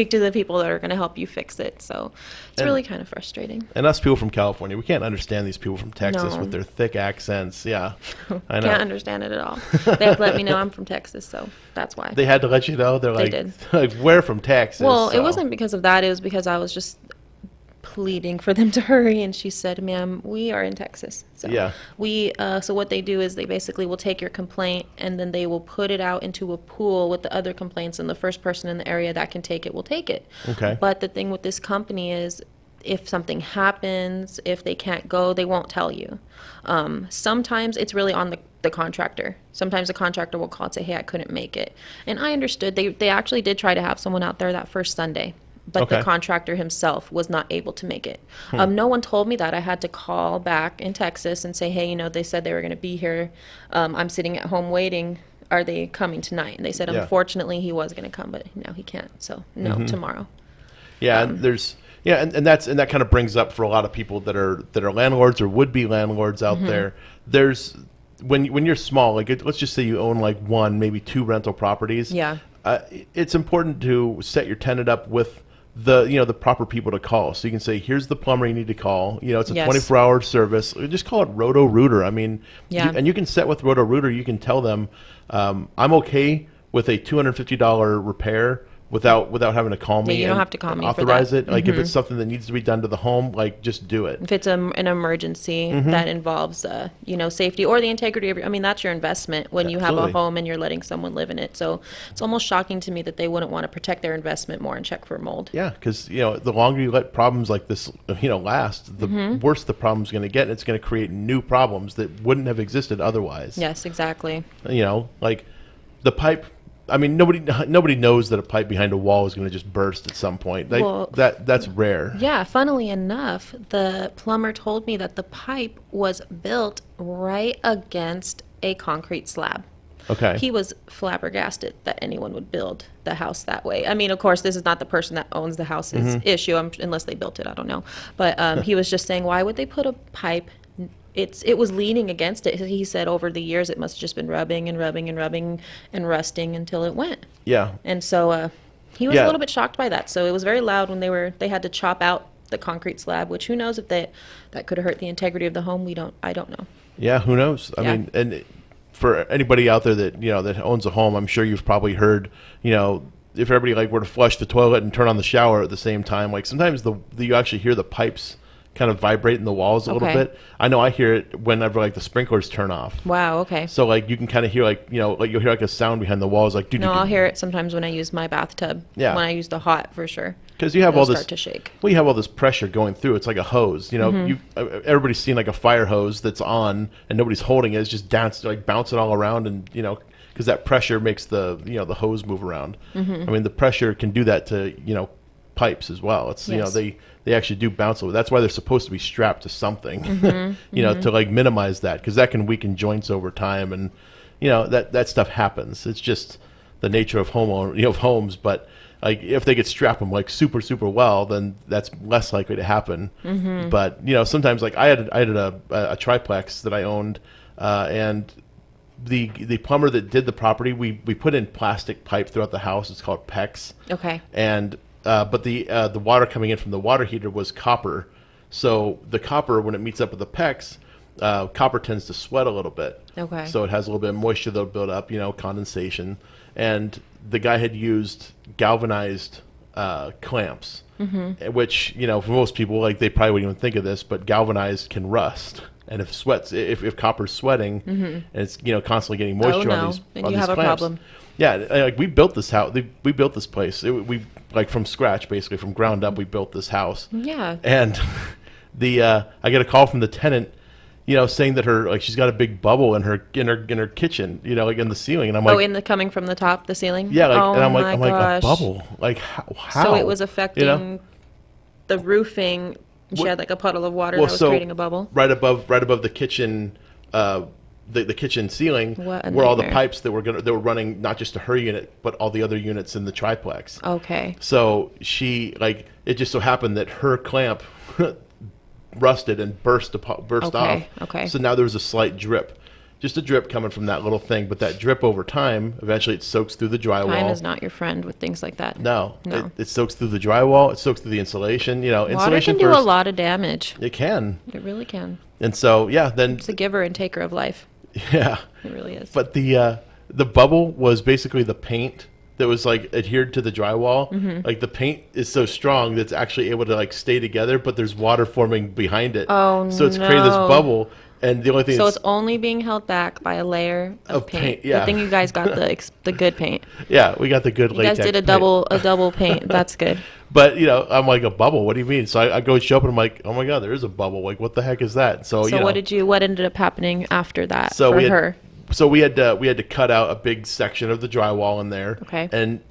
to the people that are going to help you fix it. So it's really kind of frustrating. And us people from California, we can't understand these people from Texas with their thick accents. Yeah, I know. Can't understand it at all. They have to let me know I'm from Texas, so that's why. They had to let you know? They're like, did. Like, we're from Texas. Well, it wasn't because of that. It was because I was just pleading for them to hurry, and she said, "Ma'am, we are in Texas." So so what they do is they basically will take your complaint and then they will put it out into a pool with the other complaints, and the first person in the area that can take it will take it. Okay. But the thing with this company is if something happens, if they can't go, they won't tell you. Sometimes it's really on the contractor. Sometimes the contractor will call and say, "Hey, I couldn't make it." And I understood. They actually did try to have someone out there that first Sunday. But the contractor himself was not able to make it. No one told me that. I had to call back in Texas and say, "Hey, they said they were going to be here. I'm sitting at home waiting. Are they coming tonight?" And they said, unfortunately, he was going to come, but now he can't. So no, tomorrow. Yeah, and there's and that kind of brings up for a lot of people that are landlords or would be landlords out there. There's when you're small, like let's just say you own like one, maybe two rental properties. Yeah. It's important to set your tenant up with the proper people to call. So you can say, here's the plumber you need to call. It's a 24-hour service. Just call it Roto-Rooter. I mean, and you can set with Roto-Rooter. You can tell them, I'm okay with a $250 repair without having to call me. You don't have to call me authorize for that. it. Like if it's something that needs to be done to the home, like just do it. If it's an emergency that involves safety or the integrity of that's your investment when you have a home and you're letting someone live in it. So it's almost shocking to me that they wouldn't want to protect their investment more and check for mold. Yeah, because the longer you let problems like this last, the worse the problem's going to get, and it's going to create new problems that wouldn't have existed otherwise. Yes, exactly. Like the pipe. I mean, nobody knows that a pipe behind a wall is going to just burst at some point. That's rare. Yeah, funnily enough, the plumber told me that the pipe was built right against a concrete slab. Okay. He was flabbergasted that anyone would build the house that way. I mean, of course, this is not the person that owns the house's issue, unless they built it. I don't know. But he was just saying, why would they put a pipe? It was leaning against it. He said over the years it must have just been rubbing and rusting until it went. Yeah. And so he was a little bit shocked by that. So it was very loud when they had to chop out the concrete slab, which who knows if that could have hurt the integrity of the home. I don't know. Yeah, who knows? I mean, and for anybody out there that that owns a home, I'm sure you've probably heard if everybody were to flush the toilet and turn on the shower at the same time, like sometimes you actually hear the pipes kind of vibrate in the walls a little bit. I know I hear it whenever the sprinklers turn off. Wow, okay. So you can kind of hear you'll hear a sound behind the walls I'll hear it sometimes when I use my bathtub. Yeah. When I use the hot, for sure. Because you have all this start to shake. Well, you have all this pressure going through. It's like a hose. Everybody's seen a fire hose that's on and nobody's holding it. It's just bouncing all around, and because that pressure makes the the hose move around. I mean, the pressure can do that to pipes as well. It's they actually do bounce over. That's why they're supposed to be strapped to something, to minimize that, because that can weaken joints over time, and that stuff happens. It's just the nature of homes. But if they could strap them super well, then that's less likely to happen. But sometimes I had a triplex that I owned, and the plumber that did the property, we put in plastic pipe throughout the house. It's called PEX. Okay. And but the water coming in from the water heater was copper. So the copper, when it meets up with the PEX, copper tends to sweat a little bit. Okay. So it has a little bit of moisture that'll build up, condensation. And the guy had used galvanized clamps, which, for most people, they probably wouldn't even think of this, but galvanized can rust. And if copper's sweating and it's constantly getting moisture on these and you have a problem. Yeah, we built this house. We built this place. We from scratch, basically from ground up. We built this house. Yeah. And I get a call from the tenant, saying that her she's got a big bubble in her kitchen, in the ceiling, and I'm like, coming from the top, the ceiling. Yeah, and I'm like a bubble, how? So it was affecting the roofing. She had a puddle of water that was creating a bubble. Right above the kitchen the kitchen ceiling What a were all the nightmare. pipes that were running not just to her unit but all the other units in the triplex. Okay. So she it just so happened that her clamp rusted and burst off. Okay. So now there was a slight drip. Just a drip coming from that little thing, but that drip over time, eventually it soaks through the drywall. Time is not your friend with things like that. No. No. It soaks through the drywall. It soaks through the insulation. Water Insulation can do first. a lot of damage. It can. It really can. And so, then It's a giver and taker of life. yeah. It really is. But the bubble was basically the paint that was adhered to the drywall. Mm-hmm. Like the paint is so strong that it's actually able to stay together, but there's water forming behind it. Oh, so it's created this no. bubble, and the only thing So that's, it's only being held back by a layer of paint. yeah. Good thing you guys got the good paint. yeah, we got the good You latex guys did a paint. double paint. That's good. But I'm like, a bubble? What do you mean? So I go show up and I'm like, oh my god, there is a bubble. Like, what the heck is that? So What ended up happening after that So for we had, her? So we had to cut out a big section of the drywall in there. Okay. And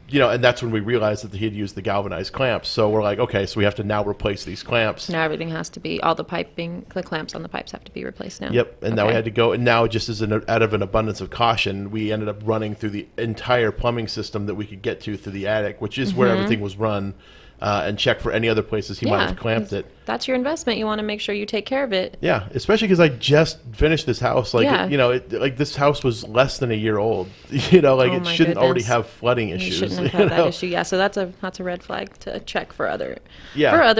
and that's when we realized that he had used the galvanized clamps. So we're like, okay, so we have to now replace these clamps. Now everything has to be, all the clamps on the pipes have to be replaced now. Yep. And now we Okay. had to go, and now just out of an abundance of caution, we ended up running through the entire plumbing system that we could get to through the attic, which is where everything was run, and check for any other places he might have clamped 'cause it. That's your investment. You want to make sure you take care of it. Yeah, especially because I just finished this house. Yeah. This house was less than a year old. It Oh my shouldn't already goodness. have flooding You issues. shouldn't have had that issue. Yeah, so that's a red flag to check for other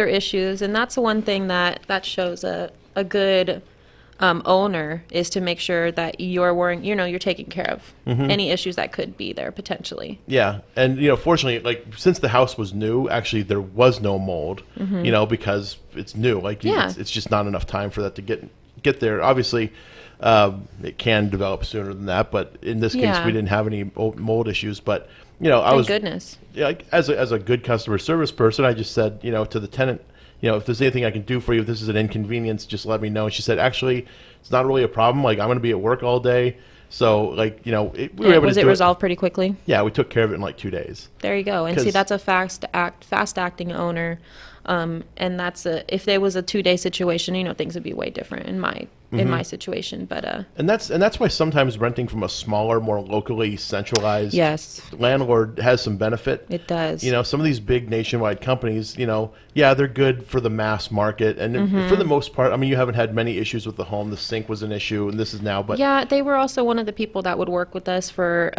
issues, and that's the one thing that shows a good owner is to make sure that you're taking care of any issues that could be there potentially. Yeah, and fortunately, since the house was new, actually there was no mold. Because it's new. It's just not enough time for that to get there. Obviously, it can develop sooner than that, but in this case, we didn't have any mold issues. But Thank goodness. As a good customer service person, I just said to the tenant, if there's anything I can do for you, if this is an inconvenience, just let me know. And she said, actually, it's not really a problem. I'm going to be at work all day. So, we were able to do it. Was it resolved pretty quickly? Yeah, we took care of it in 2 days. There you go. And see, that's a fast-acting owner. And that's if there was a 2-day situation, things would be way different in my situation. But and that's why sometimes renting from a smaller, more locally centralized yes, landlord has some benefit. it does. Some of these big nationwide companies, they're good for the mass market, and for the most part, you haven't had many issues with the home. The sink was an issue, and this is now. But yeah, they were also one of the people that would work with us for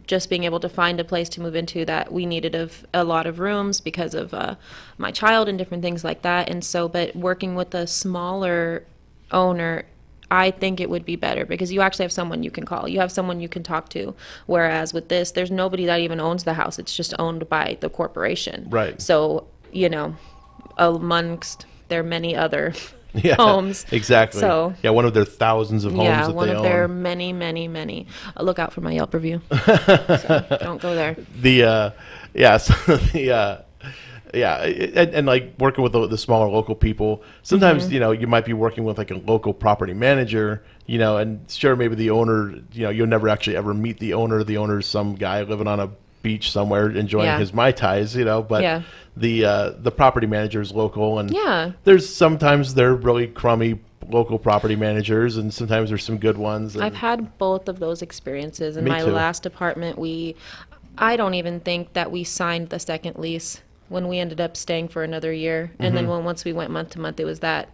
just being able to find a place to move into that we needed a lot of rooms because of my child and different things like that. And so, but working with a smaller owner, I think it would be better because you actually have someone you can call. You have someone you can talk to. Whereas with this, there's nobody that even owns the house. It's just owned by the corporation. Right. So, amongst their many other yeah, homes. Exactly. So, one of their thousands of homes that they own. one of their many, many, many. Look out for my Yelp review. So, don't go there. And working with the smaller local people, sometimes you might be working with a local property manager, and sure, maybe the owner, you'll never actually ever meet the owner. The owner's some guy living on a beach somewhere enjoying his Mai Tais, but the property manager is local, and sometimes they're really crummy local property managers, and sometimes there's some good ones. I've had both of those experiences. In Me my too. last apartment, I don't even think that we signed the second lease when we ended up staying for another year. And then once we went month to month, it was that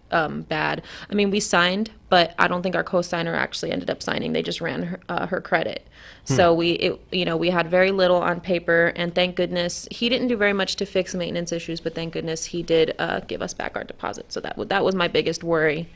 bad. We signed, but I don't think our co-signer actually ended up signing. They just ran her credit. So we had very little on paper, and thank goodness he didn't do very much to fix maintenance issues, but thank goodness he did give us back our deposit. So that was my biggest worry.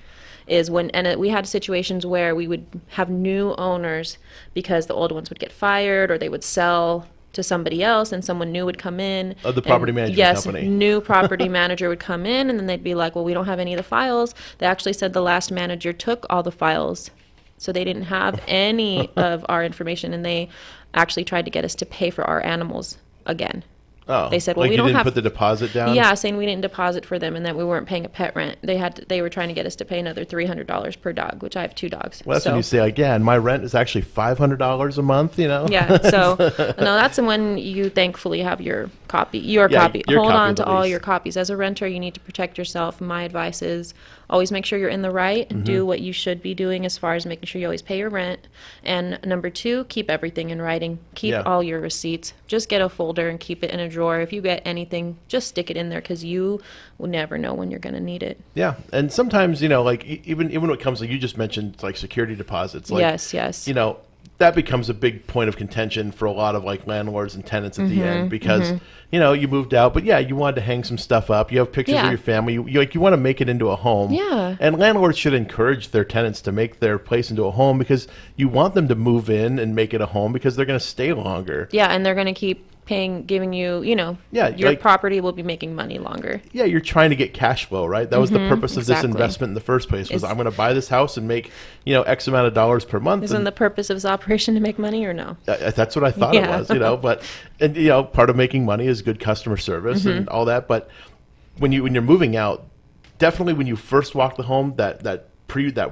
We had situations where we would have new owners because the old ones would get fired or they would sell to somebody else, and someone new would come in. Of the property management company. Yes, new property manager would come in, and then they'd be like, well, we don't have any of the files. They actually said the last manager took all the files, so they didn't have any of our information, and they actually tried to get us to pay for our animals again. Oh, They said, well, like we you don't didn't have put the deposit down? Yeah, saying we didn't deposit for them and that we weren't paying a pet rent. They were trying to get us to pay another $300 per dog, which I have 2 dogs. Well, that's when you say, like, yeah, and my rent is actually $500 a month, you know? Yeah, so no, that's when you thankfully have your copy. Hold copy on of to the all lease. your copies. As a renter, you need to protect yourself. My advice is always make sure you're in the right and do what you should be doing as far as making sure you always pay your rent. And number 2, keep everything in writing. Keep all your receipts. Just get a folder and keep it in a drawer. If you get anything, just stick it in there because you will never know when you're going to need it. Yeah, and sometimes, you know, like even when it comes, like you just mentioned, like security deposits. Like, yes. You know, that becomes a big point of contention for a lot of like landlords and tenants at the end because, you know, you moved out, but yeah, you wanted to hang some stuff up. You have pictures of your family. You want to make it into a home. Yeah. And landlords should encourage their tenants to make their place into a home because you want them to move in and make it a home because they're going to stay longer. Yeah, and they're going to keep giving you, you know, your property will be making money longer. Yeah, you're trying to get cash flow, right? That was the purpose of this investment in the first place, was I'm going to buy this house and make, you know, X amount of dollars per month. Isn't the purpose of this operation to make money or no? That's what I thought it was, you know, and you know, part of making money is good customer service and all that. But when you're moving out, definitely when you first walk the home, that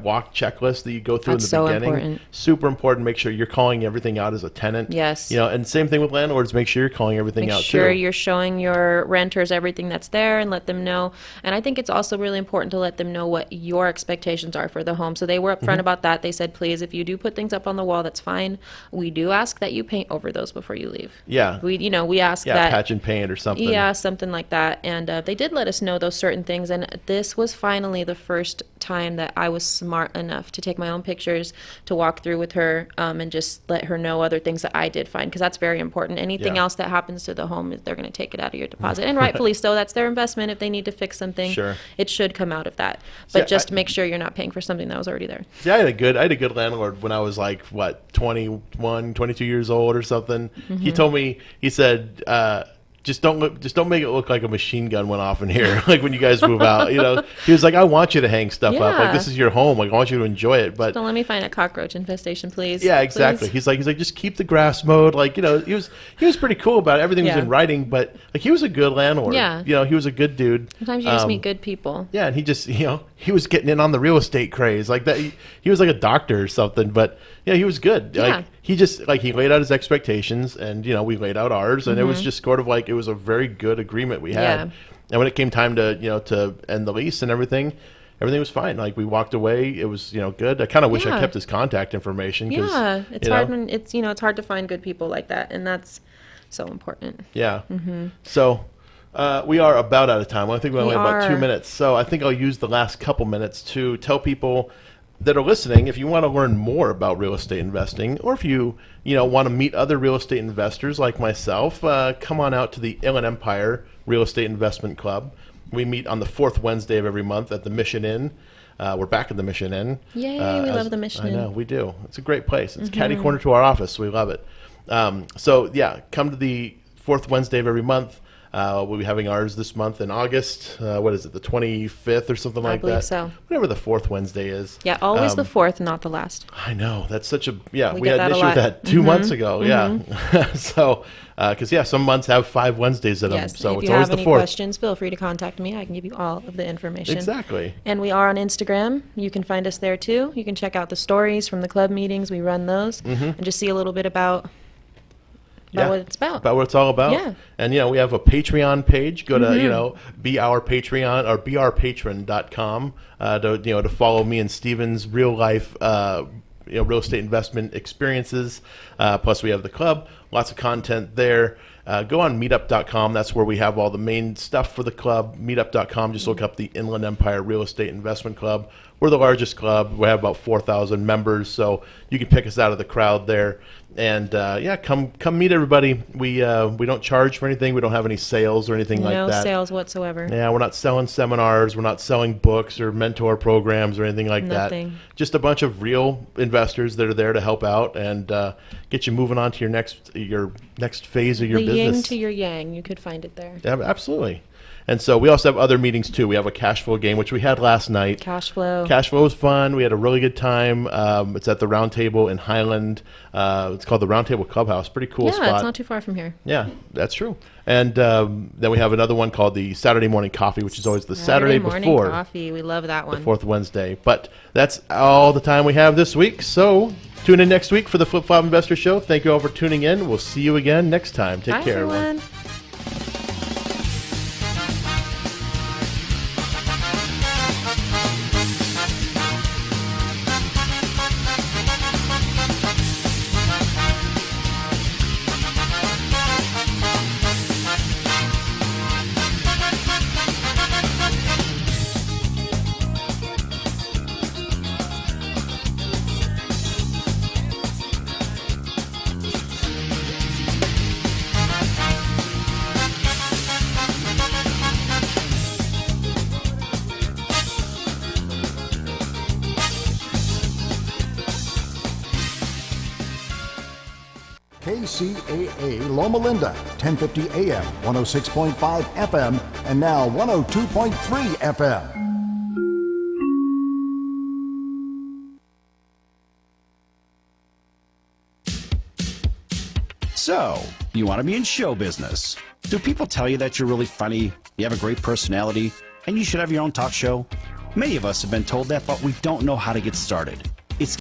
walk checklist that you go through That's in the so beginning, important. Super important. Make sure you're calling everything out as a tenant. Yes. You know, and same thing with landlords. Make sure you're calling everything out too. Make sure you're showing your renters everything that's there and let them know. And I think it's also really important to let them know what your expectations are for the home. So they were upfront about that. They said, please, if you do put things up on the wall, that's fine. We do ask that you paint over those before you leave. Yeah. We ask that. Patch and paint or something. Yeah, something like that. And they did let us know those certain things. And this was finally the first time that I was smart enough to take my own pictures, to walk through with her, and just let her know other things that I did find, because that's very important. Anything else that happens to the home, they're going to take it out of your deposit, and rightfully so. That's their investment. If they need to fix something, it should come out of that. But just make sure you're not paying for something that was already there. See, I had a good landlord when I was like 21, 22 years old or something. He told me, he said, just don't make it look like a machine gun went off in here. Like when you guys move out, you know, he was like, I want you to hang stuff up. Like, this is your home. Like, I want you to enjoy it. But don't let me find a cockroach infestation, please. Yeah, exactly. Please. He's like, just keep the grass mowed. Like, you know, he was pretty cool about it. Everything was in writing, but like, he was a good landlord. Yeah. You know, he was a good dude. Sometimes you just meet good people. Yeah. And he just, you know, he was getting in on the real estate craze like that. He was like a doctor or something, but yeah, he was good. Yeah. Like, he just, like, he laid out his expectations, and, you know, we laid out ours, and it was just sort of like, it was a very good agreement we had. Yeah. And when it came time to, you know, to end the lease and everything was fine. Like, we walked away. It was, you know, good. I kind of wish I kept his contact information. Yeah. It's hard when it's hard to find good people like that. And that's so important. Yeah. So, we are about out of time. I think we only have about 2 minutes. So I think I'll use the last couple minutes to tell people that are listening, if you want to learn more about real estate investing, or if you want to meet other real estate investors like myself, come on out to the Inland Empire Real Estate Investment Club. We meet on the 4th Wednesday of every month at the Mission Inn. We're back at the Mission Inn. Yay, we love the Mission Inn. I know, we do. It's a great place. It's catty corner to our office, so we love it. So yeah, come to the 4th Wednesday of every month. We'll be having ours this month in August. What is it, the 25th or something like that? I believe so. Whatever the 4th Wednesday is. Yeah, always the 4th, not the last. I know. That's such a, we had an an issue with that 2 months ago. Yeah. So, because, some months have 5 Wednesdays in them. Yes, So if it's you always have the any 4th. questions, feel free to contact me. I can give you all of the information. Exactly. And we are on Instagram. You can find us there too. You can check out the stories from the club meetings. We run those and just see a little bit about what it's about. About what it's all about. Yeah. And, we have a Patreon page. Go to, be our Patreon or beourpatron.com to follow me and Steven's real life, real estate investment experiences. Plus we have the club, lots of content there. Go on meetup.com. That's where we have all the main stuff for the club. Meetup.com. Just look up the Inland Empire Real Estate Investment Club. We're the largest club. We have about 4,000 members, so you can pick us out of the crowd there. And come meet everybody. We don't charge for anything. We don't have any sales or anything like that. No sales whatsoever. Yeah, we're not selling seminars. We're not selling books or mentor programs or anything like Nothing. that. Just a bunch of real investors that are there to help out and get you moving on to your next phase of your business. The yin to your yang. You could find it there. Yeah, absolutely. And so we also have other meetings too. We have a cash flow game, which we had last night. Cash flow. Cash flow was fun. We had a really good time. It's at the Round Table in Highland. It's called the Round Table Clubhouse. Pretty cool spot. Yeah, it's not too far from here. Yeah, that's true. And then we have another one called the Saturday Morning Coffee, which is always the Saturday morning before coffee. We love that one. the fourth Wednesday. But that's all the time we have this week. So tune in next week for the Flip Flop Investor Show. Thank you all for tuning in. We'll see you again next time. Take Bye, care, everyone. KCAA Loma Linda, 1050 AM, 106.5 FM, and now 102.3 FM. So, you want to be in show business. Do people tell you that you're really funny, you have a great personality, and you should have your own talk show? Many of us have been told that, but we don't know how to get started.